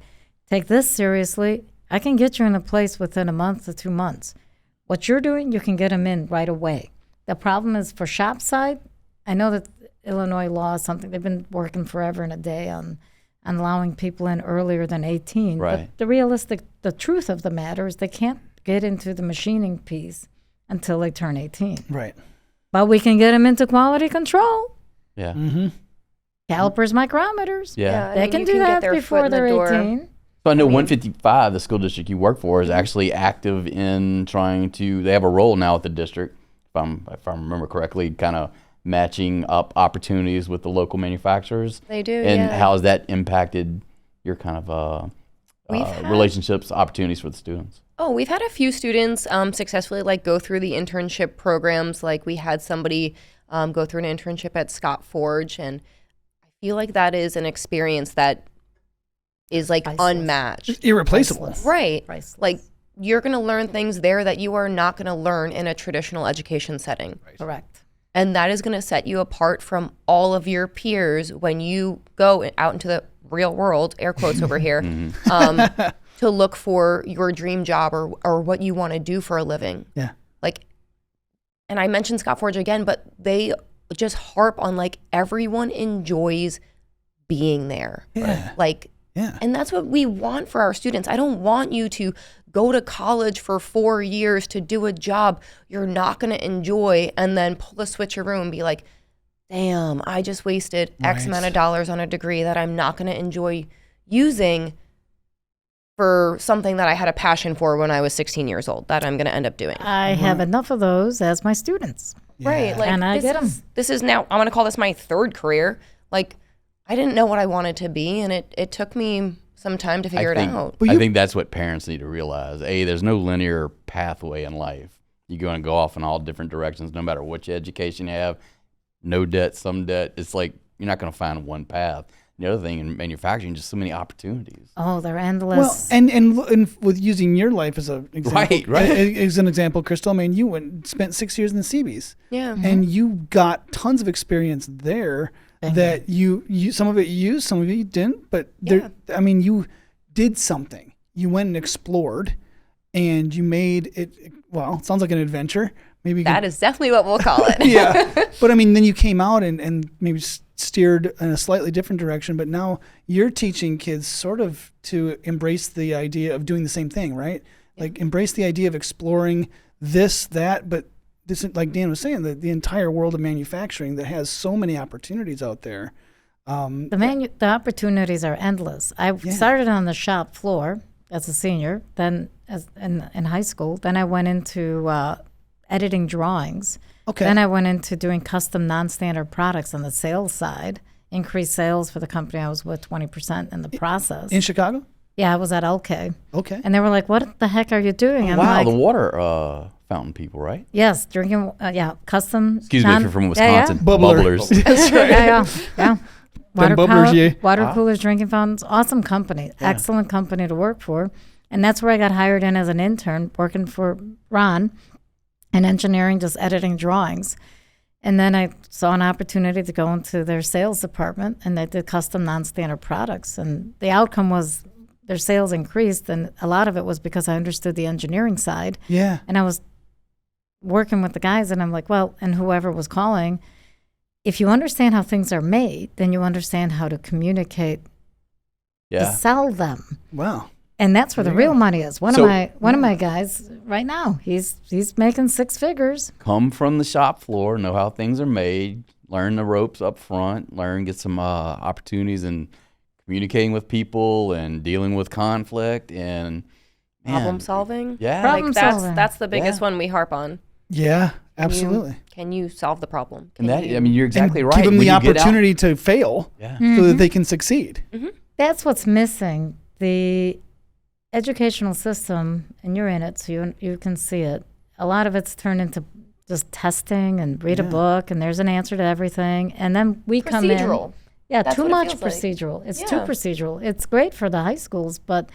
take this seriously. I can get you in a place within a month to 2 months. What you're doing, you can get them in right away. The problem is for shop side, I know that Illinois law is something they've been working forever and a day on allowing people in earlier than 18. Right. But the truth of the matter is they can't get into the machining piece until they turn 18. Right. But we can get them into quality control, Yeah. calipers, micrometers. Yeah. I They mean, can you do get that their foot before in the they're door. 18. So I know 155, the school district you work for, is actually active in trying to. They have a role now at the district, if I remember correctly, kind of matching up opportunities with the local manufacturers. They do, And yeah. how has that impacted your kind of We've had- relationships, opportunities for the students? Oh, we've had a few students successfully go through the internship programs. Like we had somebody go through an internship at Scott Forge, and I feel like that is an experience that is Priceless. unmatched. Irreplaceable. Priceless. Right. Priceless. Like you're going to learn things there that you are not going to learn in a traditional education setting. Correct. And that is going to set you apart from all of your peers when you go out into the real world, air quotes over here, to look for your dream job or what you want to do for a living. Yeah. Like, and I mentioned Scott Forge again, but they just harp on like everyone enjoys being there. Yeah. Like, and that's what we want for our students. I don't want you to go to college for 4 years to do a job you're not going to enjoy and then pull a switcheroo and be like, damn, I just wasted X amount of dollars on a degree that I'm not going to enjoy using for something that I had a passion for when I was 16 years old that I'm going to end up doing. I have enough of those as my students. Right. Like, And I get 'em. This is now, I'm going to call this my third career. Like, I didn't know what I wanted to be, and it took me some time to figure it out. I think that's what parents need to realize. There's no linear pathway in life. You're going to go off in all different directions, no matter which education you have. No debt, some debt. It's like you're not going to find one path. The other thing in manufacturing, just so many opportunities. Oh, they're endless. Well, and with using your life as an example, right. As an example, Krystal, I mean, you spent 6 years in the Seabees. Yeah. And you got tons of experience there that you some of it you used, some of it you didn't, but there, I mean, you did something. You went and explored, and you made it, well, it sounds like an adventure. Maybe that is definitely what we'll call it. Yeah. But I mean, then you came out and maybe steered in a slightly different direction, but now you're teaching kids sort of to embrace the idea of doing the same thing, right? Like embrace the idea of exploring this, that, but this, like Dan was saying, the entire world of manufacturing that has so many opportunities out there. The opportunities are endless. I started on the shop floor as a senior, then in high school. Then I went into editing drawings. Okay. Then I went into doing custom non-standard products on the sales side, increased sales for the company I was with 20% in the process. In Chicago? Yeah, I was at LK. Okay. And they were like, what the heck are you doing? I'm Wow, like, the water fountain people, right? yes, drinking, custom. Excuse me if you're from Wisconsin. Bubblers. That's right. yeah. Water, bubblers, yeah. water coolers, drinking fountains, awesome company, excellent company to work for. And that's where I got hired in as an intern, working for Ron in engineering, just editing drawings. And then I saw an opportunity to go into their sales department, and they did custom non-standard products. And the outcome was their sales increased, and a lot of it was because I understood the engineering side. Yeah. And I was working with the guys, and I'm like, well, and whoever was calling, if you understand how things are made, then you understand how to communicate to sell them. Wow. And that's where the real money is. One of my guys right now, he's making 6 figures. Come from the shop floor, know how things are made, learn the ropes up front, get some opportunities in communicating with people and dealing with conflict and problem solving. Yeah. Problem solving. That's the biggest one we harp on. Yeah, absolutely. Can you solve the problem? And that, I mean, you're exactly right. Give them When the you get out- opportunity to fail so that they can succeed. That's what's missing. The educational system, and you're in it, so you can see it. A lot of it's turned into just testing and read a book, and there's an answer to everything. And then we come in. Procedural. Yeah, That's too what it much feels like. procedural. It's too procedural. It's great for the high schools, and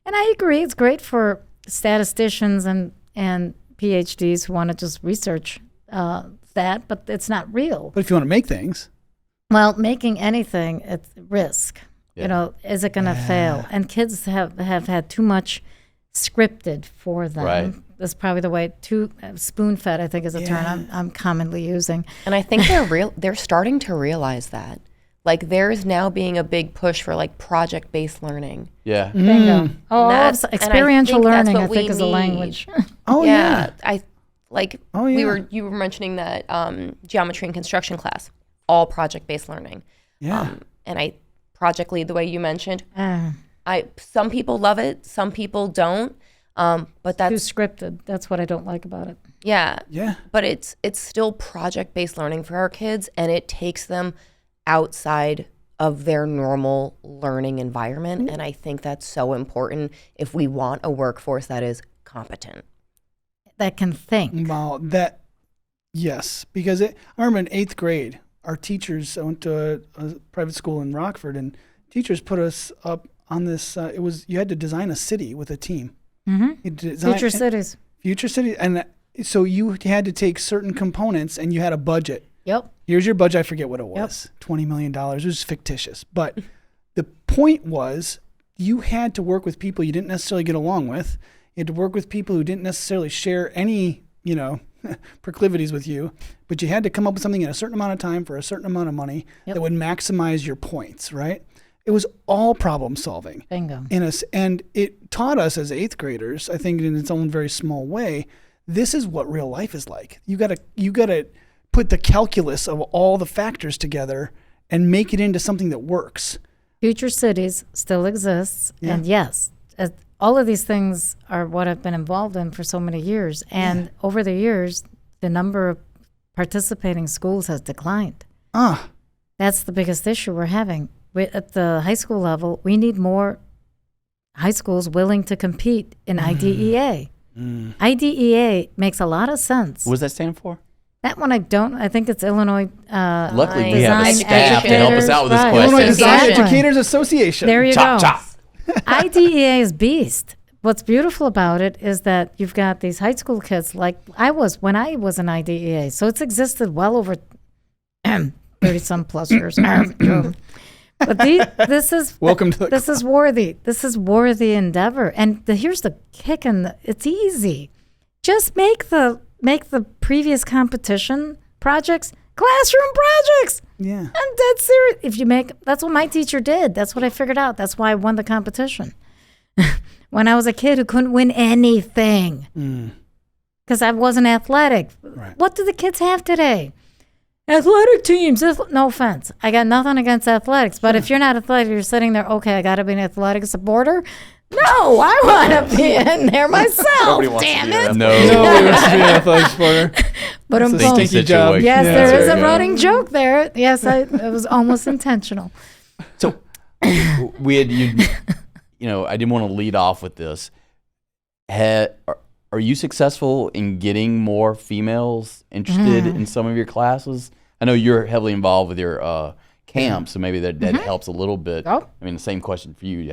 I agree, it's great for statisticians and PhDs who want to just research that, but it's not real. But if you want to make things. Well, making anything, it's risk. Yeah. You know, is it going to fail? And kids have had too much scripted for them. Right. That's probably the way. Too spoon-fed, I think, is a term I'm commonly using. And I think they're starting to realize that. Like, there's now being a big push for like project-based learning. Yeah. Bingo. Oh, That's- experiential and I think that's learning, I what we think, is the need. language. Oh, yeah. You were mentioning that geometry and construction class, all project-based learning. Yeah. And I project lead the way you mentioned. Ah, Some people love it, some people don't. But too that's scripted. That's what I don't like about it. yeah. Yeah. But it's still project-based learning for our kids, and it takes them outside of their normal learning environment. And I think that's so important if we want a workforce that is competent. That can think. Wow, yes, because I remember in 8th grade, our teachers, I went to a private school in Rockford, and teachers put us up on this, you had to design a city with a team. Future cities. Future city, and so you had to take certain components, and you had a budget. Yep. Here's your budget. I forget what it was. $20 million. It was fictitious, but the point was you had to work with people you didn't necessarily get along with. You had to work with people who didn't necessarily share any, proclivities with you, but you had to come up with something in a certain amount of time for a certain amount of money that would maximize your points, right? It was all problem solving. Bingo. And it taught us as 8th graders, I think in its own very small way, this is what real life is like. You gotta put the calculus of all the factors together and make it into something that works. Future cities still exists, and yes, all of these things are what I've been involved in for so many years. And over the years, the number of participating schools has declined. That's the biggest issue we're having. At the high school level, we need more high schools willing to compete in IDEA. IDEA makes a lot of sense. What does that stand for? That one I don't. I think it's Illinois. Luckily, we have a Design staff to help us out with this Right. question. Illinois Design Exactly. Educators Association. There you Chop, go. chop. IDEA is beast. What's beautiful about it is that you've got these high school kids like I was when I was in IDEA. So it's existed well over 30-some plus years. But this is Welcome to the this is worthy. This is worthy endeavor. And here's the kick, and it's easy. Just make the previous competition projects classroom projects. Yeah. I'm dead serious. If you make, that's what my teacher did. That's what I figured out. That's why I won the competition. When I was a kid who couldn't win anything because I wasn't athletic. Right. What do the kids have today? Athletic teams. No offense. I got nothing against athletics, but if you're not athletic, you're sitting there, okay, I got to be an athletic supporter. No, I want to be in there myself. Nobody wants to Damn be an it. No. Nobody wants to be an athletic supporter. But I'm It's a going. stinky job. situation. Yes, Yeah, there that's is a right. running joke there. Yes, it was almost intentional. So we had I didn't want to lead off with this. Are you successful in getting more females interested in some of your classes? I know you're heavily involved with your camp, so maybe that helps a little bit. Oh. I mean, the same question for you.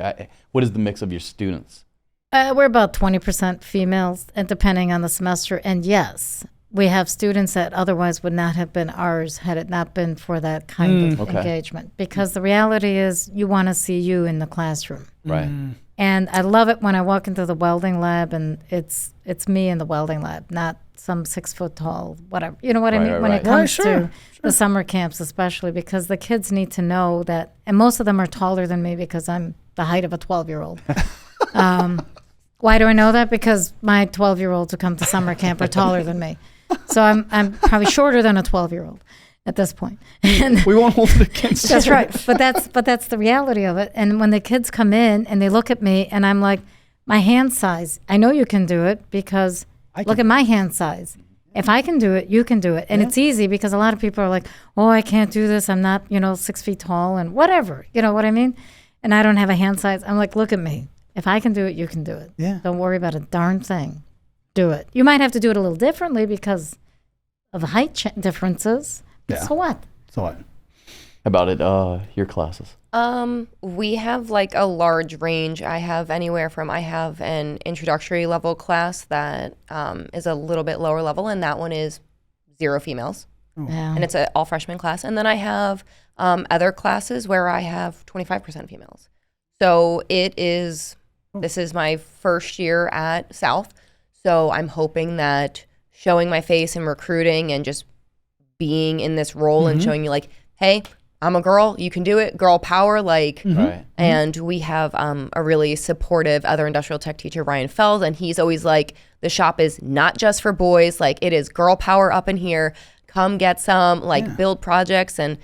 What is the mix of your students? We're about 20% females, and depending on the semester. And yes, we have students that otherwise would not have been ours had it not been for that kind of Okay. engagement. Because the reality is, you want to see you in the classroom. Right. And I love it when I walk into the welding lab and it's me in the welding lab, not some 6 foot tall, whatever. You know what I mean? Right, When right. it comes Sure. to the summer camps, especially because the kids need to know that, and most of them are taller than me because I'm the height of a 12-year-old. Why do I know that? Because my 12-year-olds who come to summer camp are taller than me. So I'm probably shorter than a 12-year-old at this point. And We won't hold it against that's you. right. But that's the reality of it. And when the kids come in and they look at me and I'm like, my hand size, I know you can do it because look at my hand size. If I can do it, you can do it. And it's easy because a lot of people are like, oh, I can't do this. I'm not, 6 feet tall and whatever. You know what I mean? And I don't have a hand size. I'm like, look at me. If I can do it, you can do it. Yeah. Don't worry about a darn thing. Do it. You might have to do it a little differently because of the height differences. Yeah. So what? So what? How about it? Your classes. We have like a large range. I have an introductory level class that is a little bit lower level, and that one is 0 females. Yeah. And it's an all freshman class. And then I have other classes where I have 25% females. So this is my first year at South. So I'm hoping that showing my face and recruiting and just being in this role and showing you like, hey, I'm a girl, you can do it, girl power, like. Right. And we have a really supportive other industrial tech teacher, Ryan Feld, and he's always like, the shop is not just for boys, like it is girl power up in here. Come get some, build projects. And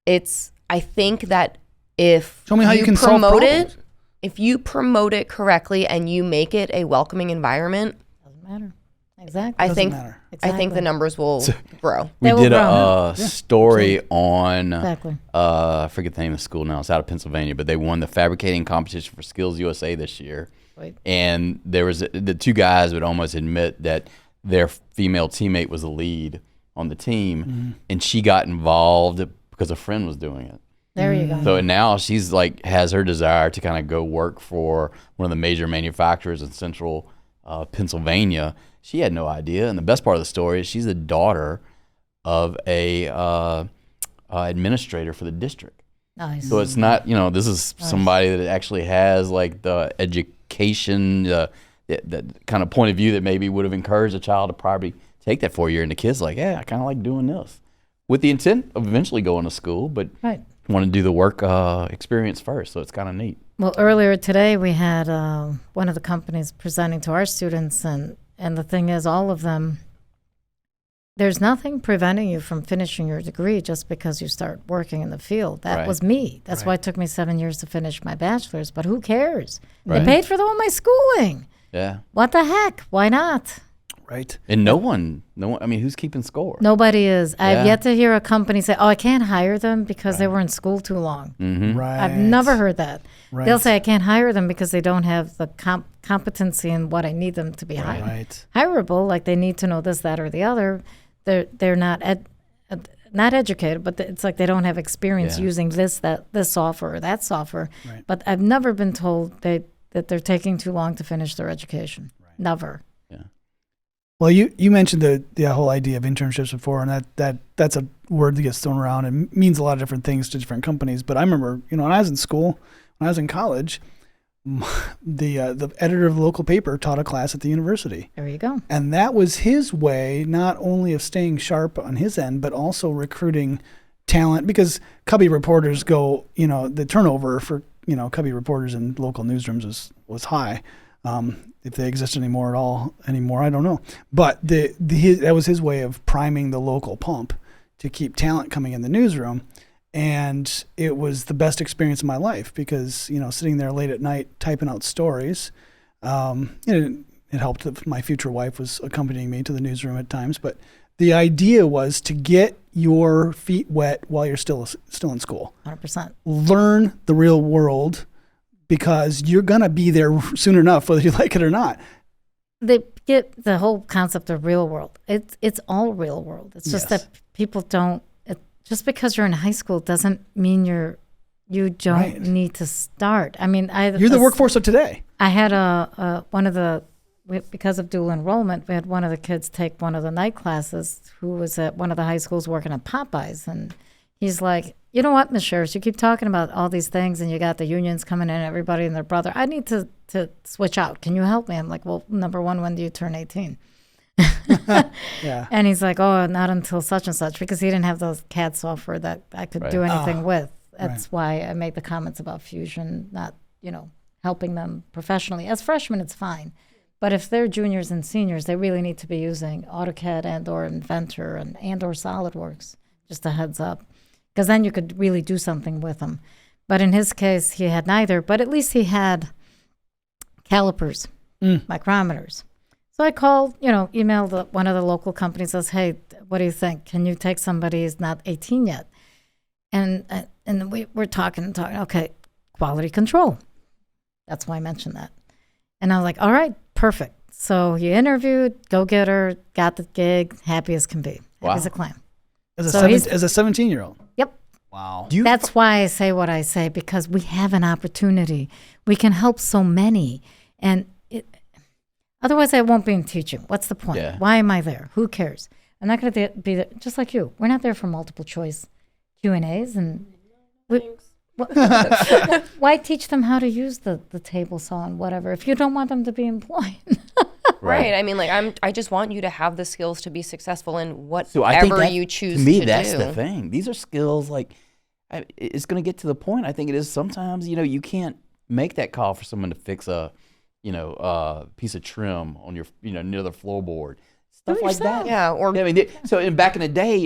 I think that if Show me how you can solve promote problems. it, if you promote it correctly and you make it a welcoming environment, Doesn't matter. Exactly. I Doesn't think matter. I think the numbers will grow. We They will did grow. a story on, Exactly. I forget the name of the school now. It's out of Pennsylvania, but they won the fabricating competition for Skills USA this year. Right. And there was the two guys would almost admit that their female teammate was the lead on the team, and she got involved because a friend was doing it. There you go. So now she's like has her desire to kind of go work for one of the major manufacturers in central Pennsylvania. She had no idea, and the best part of the story is she's the daughter of a administrator for the district. Nice. So it's not, this is somebody that actually has like the education, the kind of point of view that maybe would have encouraged a child to probably take that 4 year. And the kid's like, yeah, I kind of like doing this with the intent of eventually going to school, but want to do the work experience first. So it's kind of neat. Well, earlier today we had one of the companies presenting to our students, and the thing is, all of them, there's nothing preventing you from finishing your degree just because you start working in the field. That was me. That's why it took me 7 years to finish my bachelor's, but who cares? They paid for all my schooling. Yeah. What the heck? Why not? Right. And no one, I mean, who's keeping score? Nobody is. I've yet to hear a company say, I can't hire them because they were in school too long. Mm-hmm. Right. I've never heard that. Right. They'll say, I can't hire them because they don't have the competency in what I need them to be hired. Right. Hireable, like they need to know this, that, or the other. They're not not educated, but it's like they don't have experience using this software or that software. Right. But I've never been told that they're taking too long to finish their education. Right. Never. Yeah. Well, you mentioned the whole idea of internships before, and that's a word that gets thrown around and means a lot of different things to different companies. But I remember, when I was in school, when I was in college, the editor of the local paper taught a class at the university. There you go. And that was his way, not only of staying sharp on his end, but also recruiting talent, because Cubby reporters go, the turnover for, Cubby reporters in local newsrooms was high. If they exist anymore, I don't know. But that was his way of priming the local pump to keep talent coming in the newsroom. And it was the best experience of my life because, sitting there late at night typing out stories, it helped that my future wife was accompanying me to the newsroom at times. But the idea was to get your feet wet while you're still in school. 100%. Learn the real world, because you're going to be there soon enough, whether you like it or not. They get the whole concept of real world. It's all real world. It's just that people don't, just because you're in high school doesn't mean you don't need to start. I mean, you're the workforce of today. I had because of dual enrollment, we had one of the kids take one of the night classes who was at one of the high schools working at Popeyes. And he's like, you know what, Ms. Sharris, you keep talking about all these things and you got the unions coming in, everybody and their brother. I need to switch out. Can you help me? I'm like, well, number one, when do you turn 18? Yeah. And he's like, oh, not until such and such, because he didn't have those CAD software that I could do anything with. That's why I made the comments about Fusion, not, helping them professionally. As freshmen, it's fine. But if they're juniors and seniors, they really need to be using AutoCAD and or Inventor and or SolidWorks, just a heads up. Because then you could really do something with them. But in his case, he had neither. But at least he had calipers, micrometers. So I called, emailed one of the local companies, says, hey, what do you think? Can you take somebody who's not 18 yet? And we're talking. Okay, quality control. That's why I mentioned that. And I was like, all right, perfect. So he interviewed, go-getter, got the gig, happy as can be, happy as a clam. As a 17-year-old. Yep. Wow. That's why I say what I say, because we have an opportunity. We can help so many. And otherwise I won't be in teaching. What's the point? Yeah. Why am I there? Who cares? I'm not going to be there, just like you. We're not there for multiple choice Q&As. Why teach them how to use the table saw and whatever if you don't want them to be employed? Right. I mean, I just want you to have the skills to be successful in So I think whatever that, you choose to me, do. that's the thing. These are skills it's going to get to the point. I think it is sometimes, you can't make that call for someone to fix a piece of trim on your, near the floorboard. Stuff like that. Yeah. Or so back in the day,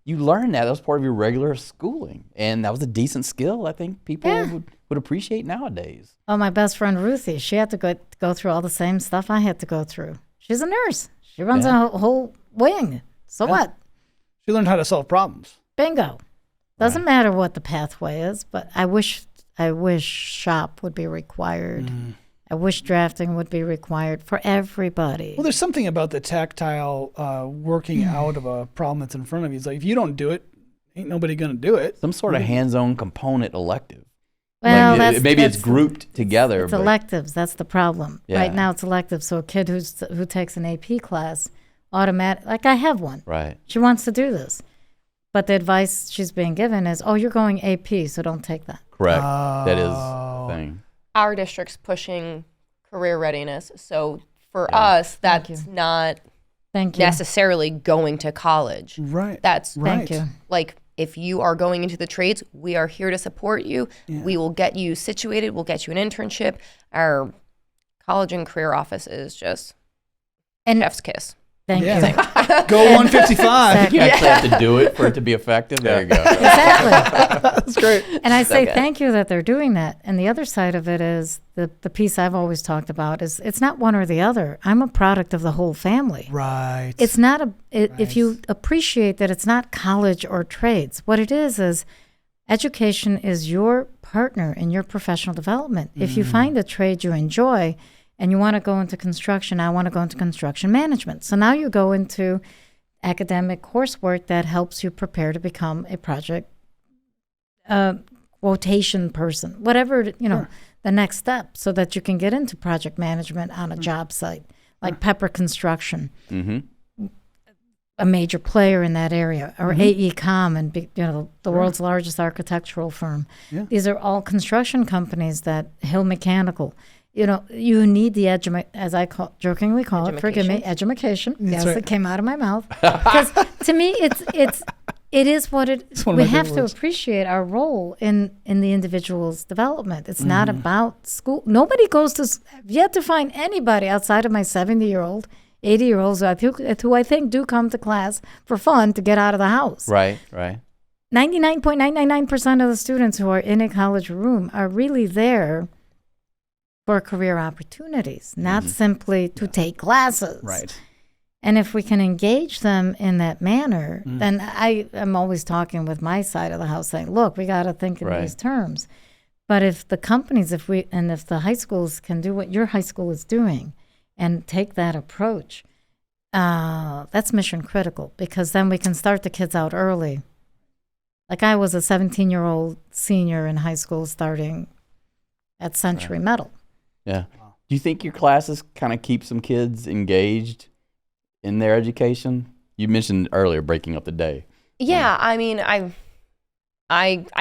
you learned that. That was part of your regular schooling. And that was a decent skill I think people would appreciate nowadays. Oh, my best friend Ruthie, she had to go through all the same stuff I had to go through. She's a nurse. She runs a whole wing. So what? She learned how to solve problems. Bingo. Doesn't matter what the pathway is, but I wish shop would be required. I wish drafting would be required for everybody. Well, there's something about the tactile working out of a problem that's in front of you. It's like, if you don't do it, ain't nobody going to do it. Some sort of hands-on component elective. Well, it's grouped together. It's electives. That's the problem. Yeah. Right now it's electives. So a kid who takes an AP class, like I have one. Right. She wants to do this. But the advice she's being given is, oh, you're going AP, so don't take that. Correct. That is the thing. Our district's pushing career readiness. So for us, that's not necessarily going to college. Right. That's Thank you. like, if you are going into the trades, we are here to support you. Yeah. We will get you situated. We'll get you an internship. Our college and career office is just chef's kiss. Thank you. Go 155. You actually have to do it for it to be effective. There you go. Exactly. That's great. And I say thank you that they're doing that. And the other side of it is the piece I've always talked about is it's not one or the other. I'm a product of the whole family. Right. It's not if you appreciate that it's not college or trades. What it is education is your partner in your professional development. If you find a trade you enjoy and you want to go into construction, I want to go into construction management. So now you go into academic coursework that helps you prepare to become a project quotation person, whatever, the next step, so that you can get into project management on a job site, like Pepper Construction, a major player in that area, or AECom, and the world's largest architectural firm. Yeah. These are all construction companies that Hill Mechanical. You need the as I jokingly call it, forgive me, edumacation. Yes, right. it came out of my mouth. Because to me, it is what it is. We have to appreciate our role in the individual's development. It's not about school. Nobody goes to, I've yet to find anybody outside of my 70-year-old, 80-year-olds who I think do come to class for fun to get out of the house. Right. 99.999% of the students who are in a college room are really there for career opportunities, not simply to take classes. Right. And if we can engage them in that manner, then I am always talking with my side of the house saying, look, we got to think in these terms. But if the companies, if the high schools can do what your high school is doing and take that approach, that's mission critical, because then we can start the kids out early. Like I was a 17-year-old senior in high school starting at Century Metal. Yeah. Do you think your classes kind of keep some kids engaged in their education? You mentioned earlier breaking up the day. Yeah, I mean, I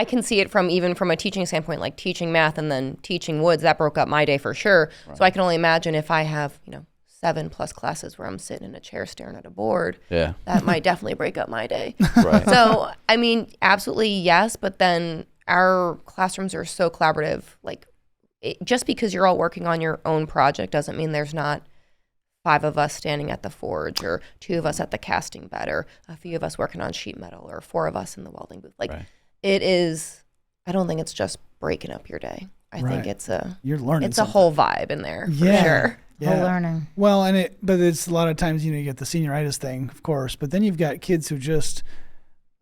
can see it from a teaching standpoint, like teaching math and then teaching woods. That broke up my day for sure. Right. So I can only imagine if I have 7+ classes where I'm sitting in a chair staring at a board. Yeah, that might definitely break up my day. Right. So I mean, absolutely yes, but then our classrooms are so collaborative. Like, just because you're all working on your own project doesn't mean there's not 5 of us standing at the forge, or 2 of us at the casting bed, or a few of us working on sheet metal, or 4 of us in the welding booth. Like, it is, I don't think it's just breaking up your day. I think it's you're learning. It's a whole vibe in there, for sure. Yeah. Whole learning. Well, but it's a lot of times, you get the senioritis thing, of course, but then you've got kids who just,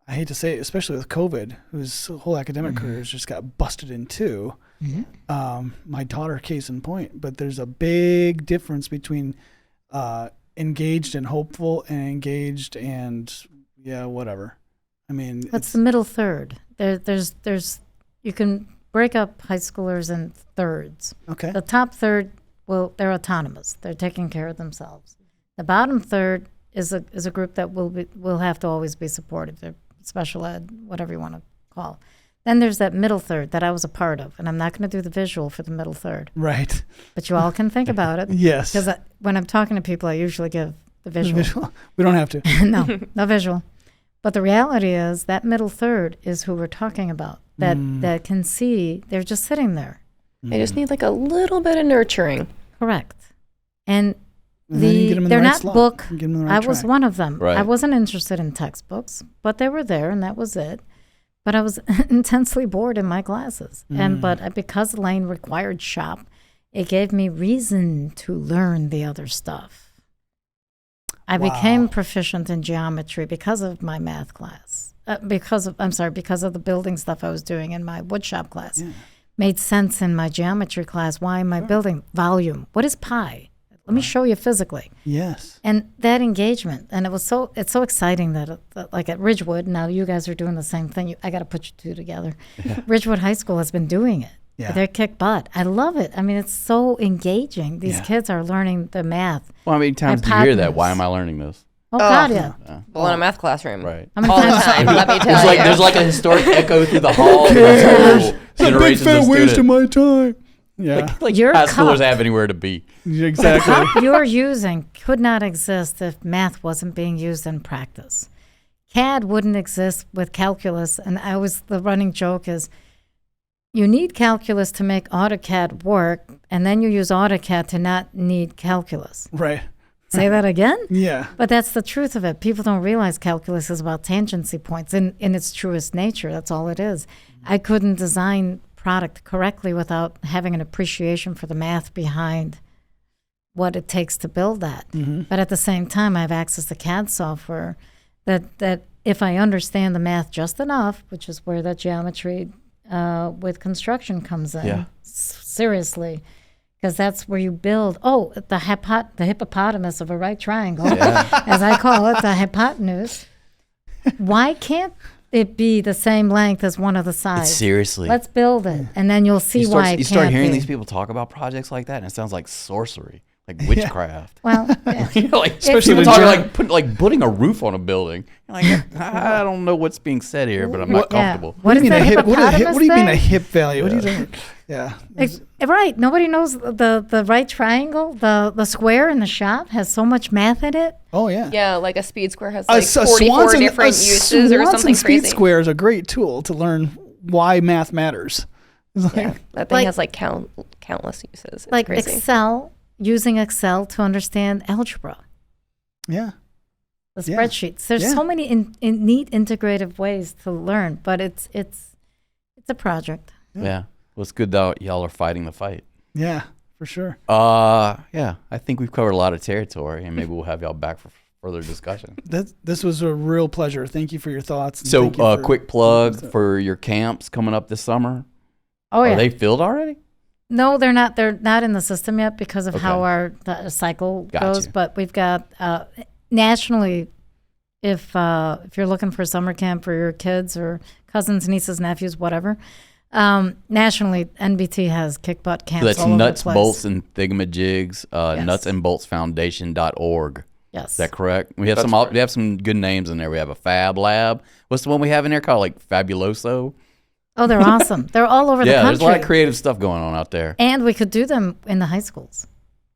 I hate to say it, especially with COVID, whose whole academic careers just got busted in two. My daughter, case in point, but there's a big difference between engaged and hopeful and engaged and whatever. I mean, that's the middle third. There's you can break up high schoolers in thirds. Okay. The top third, they're autonomous. They're taking care of themselves. The bottom third is a group that will have to always be supportive. They're special ed, whatever you want to call. Then there's that middle third that I was a part of, and I'm not going to do the visual for the middle third. Right. But you all can think about it. Yes. Because when I'm talking to people, I usually give the visual. We don't have to. No visual. But the reality is that middle third is who we're talking about, that can see they're just sitting there. They just need like a little bit of nurturing. Correct. And they're not book. I was track. one of them. Right. I wasn't interested in textbooks, but they were there, and that was it. But I was intensely bored in my classes. But because Lane required shop, it gave me reason to learn the other stuff. I became proficient in geometry because of my math class. Because of the building stuff I was doing in my woodshop class. Yeah. Made sense in my geometry class. Why am I building? Volume. What is pi? Let me show you physically. Yes. And that engagement, and it's so exciting that like at Ridgewood, now you guys are doing the same thing. I got to put you two together. Yeah. Ridgewood High School has been doing it. Yeah. They kick butt. I love it. I mean, it's so engaging. These kids are learning the math. Well, how many times do you hear that? Why am I learning this? Oh, God, yeah. Well, in a math classroom. Right. How many All the times? time, let me tell you. There's like a historic echo through the hall. It's a big Generations fat of waste of students. my time. Yeah, Like Your high schoolers cup. have anywhere to be. exactly. Cup you're using could not exist if math wasn't being used in practice. CAD wouldn't exist with calculus, and the running joke is you need calculus to make AutoCAD work, and then you use AutoCAD to not need calculus. Right. Say that again? Yeah. But that's the truth of it. People don't realize calculus is about tangency points in its truest nature. That's all it is. I couldn't design product correctly without having an appreciation for the math behind what it takes to build that. But at the same time, I have access to CAD software that if I understand the math just enough, which is where the geometry with construction comes in, Yeah. seriously, because that's where you build. Oh, the hippopotamus of a right triangle, as I call it, the hypotenuse. Why can't it be the same length as one of the sides? Seriously. Let's build it, and then you'll see why it You start can't hearing be. these people talk about projects like that, and it sounds like sorcery, like witchcraft. Well, yeah. You know, like Especially people the talking like putting a roof on a building. Like I don't know what's being said here, but I'm not comfortable. What is that hippopotamus What do you mean a thing? hip value? What do you mean? Yeah. Right. Nobody knows the right triangle. The square in the shop has so much math in it. Oh yeah. Yeah, like a speed square has A like 44 Swanson- different a uses or Swanson something speed crazy. square is a great tool to learn why math matters. It's like, Yeah, that thing Like- has like countless uses. It's Like crazy. Excel, using Excel to understand algebra, yeah. the Yeah. spreadsheets. There's Yeah. so many neat integrative ways to learn, but it's a project. Yeah. Well, it's good that y'all are fighting the fight. Yeah, for sure. Yeah. I think we've covered a lot of territory, and maybe we'll have y'all back for further discussion. This was a real pleasure. Thank you for your thoughts. and So, thank you for- quick plug for your camps coming up this summer. Oh yeah. Are they filled already? No, they're not. They're not in the system yet because of how Okay. the cycle Got goes. you. But we've got nationally, if you're looking for summer camp for your kids or cousins, nieces, nephews, whatever, nationally NBT has kick butt camps. So that's all over Nuts, the place. Bolts, and Thingamajigs. Yes. nutsandboltsfoundation.org. Yes. Is that correct? We have That's some. correct. We have some good names in there. We have a Fab Lab. What's the one we have in there called like Fabuloso? Oh, they're awesome. They're all over the Yeah, country. there's a lot of creative stuff going on out there. And we could do them in the high schools.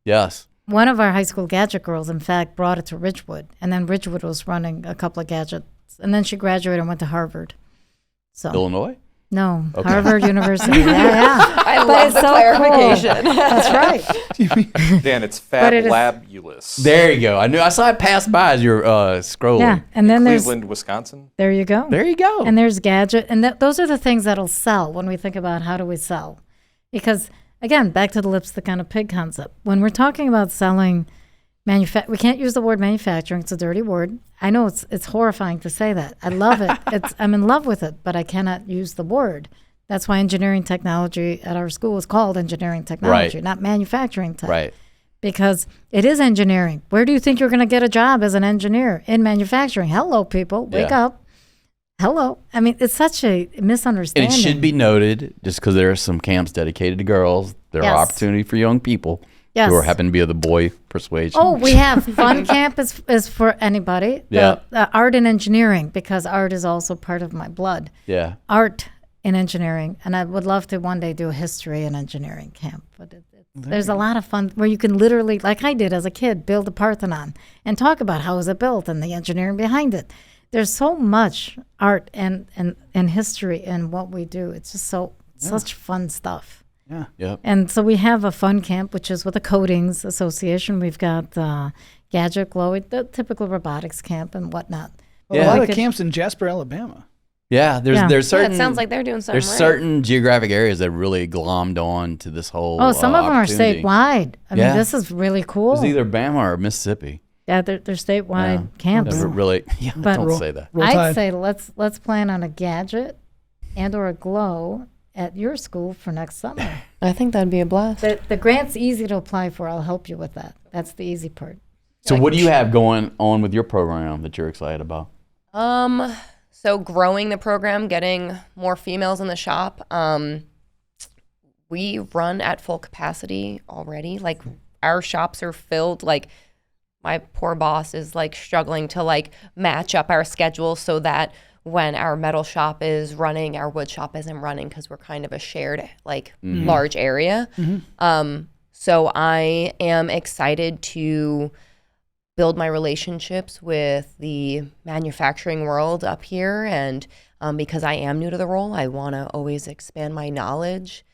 Yes. One of our high school GADgET girls, in fact, brought it to Ridgewood, and then Ridgewood was running a couple of GADgETs, and then she graduated and went to Harvard. So Illinois? no, Okay. Harvard University. Yeah. I But love it's the so clarification. That's right. Dan, it's But it is- Fabulous. There you go. I saw it pass by as you're scrolling. Yeah, and then Cleveland, Wisconsin. there you go. There you go. And there's GADgET, and those are the things that'll sell when we think about how do we sell. Because again, back to the lipstick on a pig concept. When we're talking about selling, we can't use the word manufacturing. It's a dirty word. I know it's horrifying to say that. I love it. I'm in love with it, but I cannot use the word. That's why engineering technology at our school is called engineering technology, Right. not manufacturing tech. Right. Because it is engineering. Where do you think you're going to get a job as an engineer? In manufacturing. Hello, people. Wake Yeah. up. Hello. I mean, it's such a And misunderstanding. it should be noted, just because there are some camps dedicated to girls, there Yes. are opportunity for young people Yes. who happen to be of the boy persuasion. Oh, we have fun camp is for anybody. Yeah. The art and engineering, because art is also part of my blood. Yeah. Art in engineering, and I would love to one day do a history and engineering camp. But there's a lot of fun where you can literally, like I did as a kid, build a Parthenon and talk about how was it built and the engineering behind it. There's so much art and history in what we do. It's just such fun stuff. Yeah. Yep. And so we have a fun camp, which is with the Coatings Association. We've got GADgET Glow, the typical robotics camp and whatnot. But A Yeah. lot we of could- camps in Jasper, Alabama. Yeah. There's Yeah. there's Yeah, certain it sounds like they're doing something there's right. certain geographic areas that really glommed on to this whole. Oh, some of them are opportunity. statewide. I Yeah. mean, this is really cool. It's either Bama or Mississippi. Yeah, they're statewide Yeah. camps. Never really. Yeah. But- Don't say that. Roll I'd Tide. say let's plan on a GADgET and or a Glow at your school for next summer. I think that'd be a blast. The grant's easy to apply for. I'll help you with that. That's the easy part. So what do you have going on with your program that you're excited about? So growing the program, getting more females in the shop. We run at full capacity already. Like our shops are filled. Like my poor boss is like struggling to like match up our schedule so that when our metal shop is running, our wood shop isn't running because we're kind of a shared like large area. So I am excited to build my relationships with the manufacturing world up here. And because I am new to the role, I want to always expand my knowledge,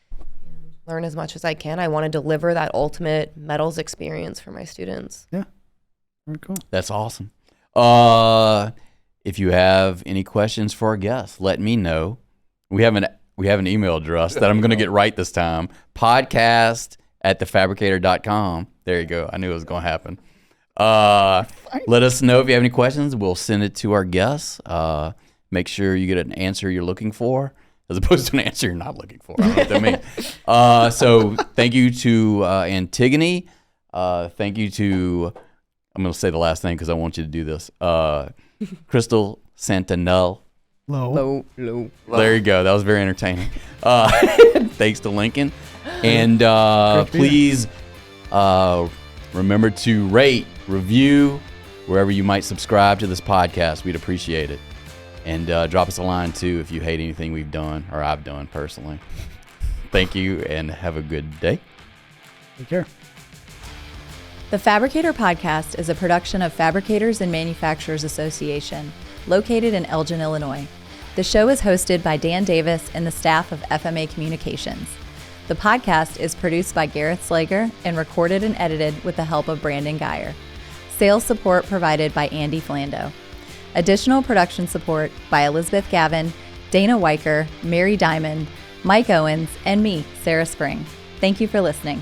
learn as much as I can. I want to deliver that ultimate metals experience for my students. Yeah. Very cool. That's awesome. If you have any questions for our guests, let me know. We have an email address that I'm going to get right this time. podcast@thefabricator.com. There you go. I knew it was going to happen. Let us know if you have any questions. We'll send it to our guests. Make sure you get an answer you're looking for, as opposed to an answer you're not looking for. I don't know what that means. So thank you to Antigone. Thank you to, I'm going to say the last thing because I want you to do this. Krystal Santaniello. Low. There you go. That was very entertaining. Thanks to Lincoln. And please remember to rate, review, wherever you might subscribe to this podcast. We'd appreciate it. And drop us a line, too, if you hate anything we've done or I've done personally. Thank you, and have a good day. Take care. The Fabricator Podcast is a production of Fabricators and Manufacturers Association, located in Elgin, Illinois. The show is hosted by Dan Davis and the staff of FMA Communications. The podcast is produced by Gareth Slager and recorded and edited with the help of Brandon Geyer. Sales support provided by Andy Flando. Additional production support by Elizabeth Gavin, Dana Weicker, Mary Diamond, Mike Owens, and me, Sarah Spring. Thank you for listening.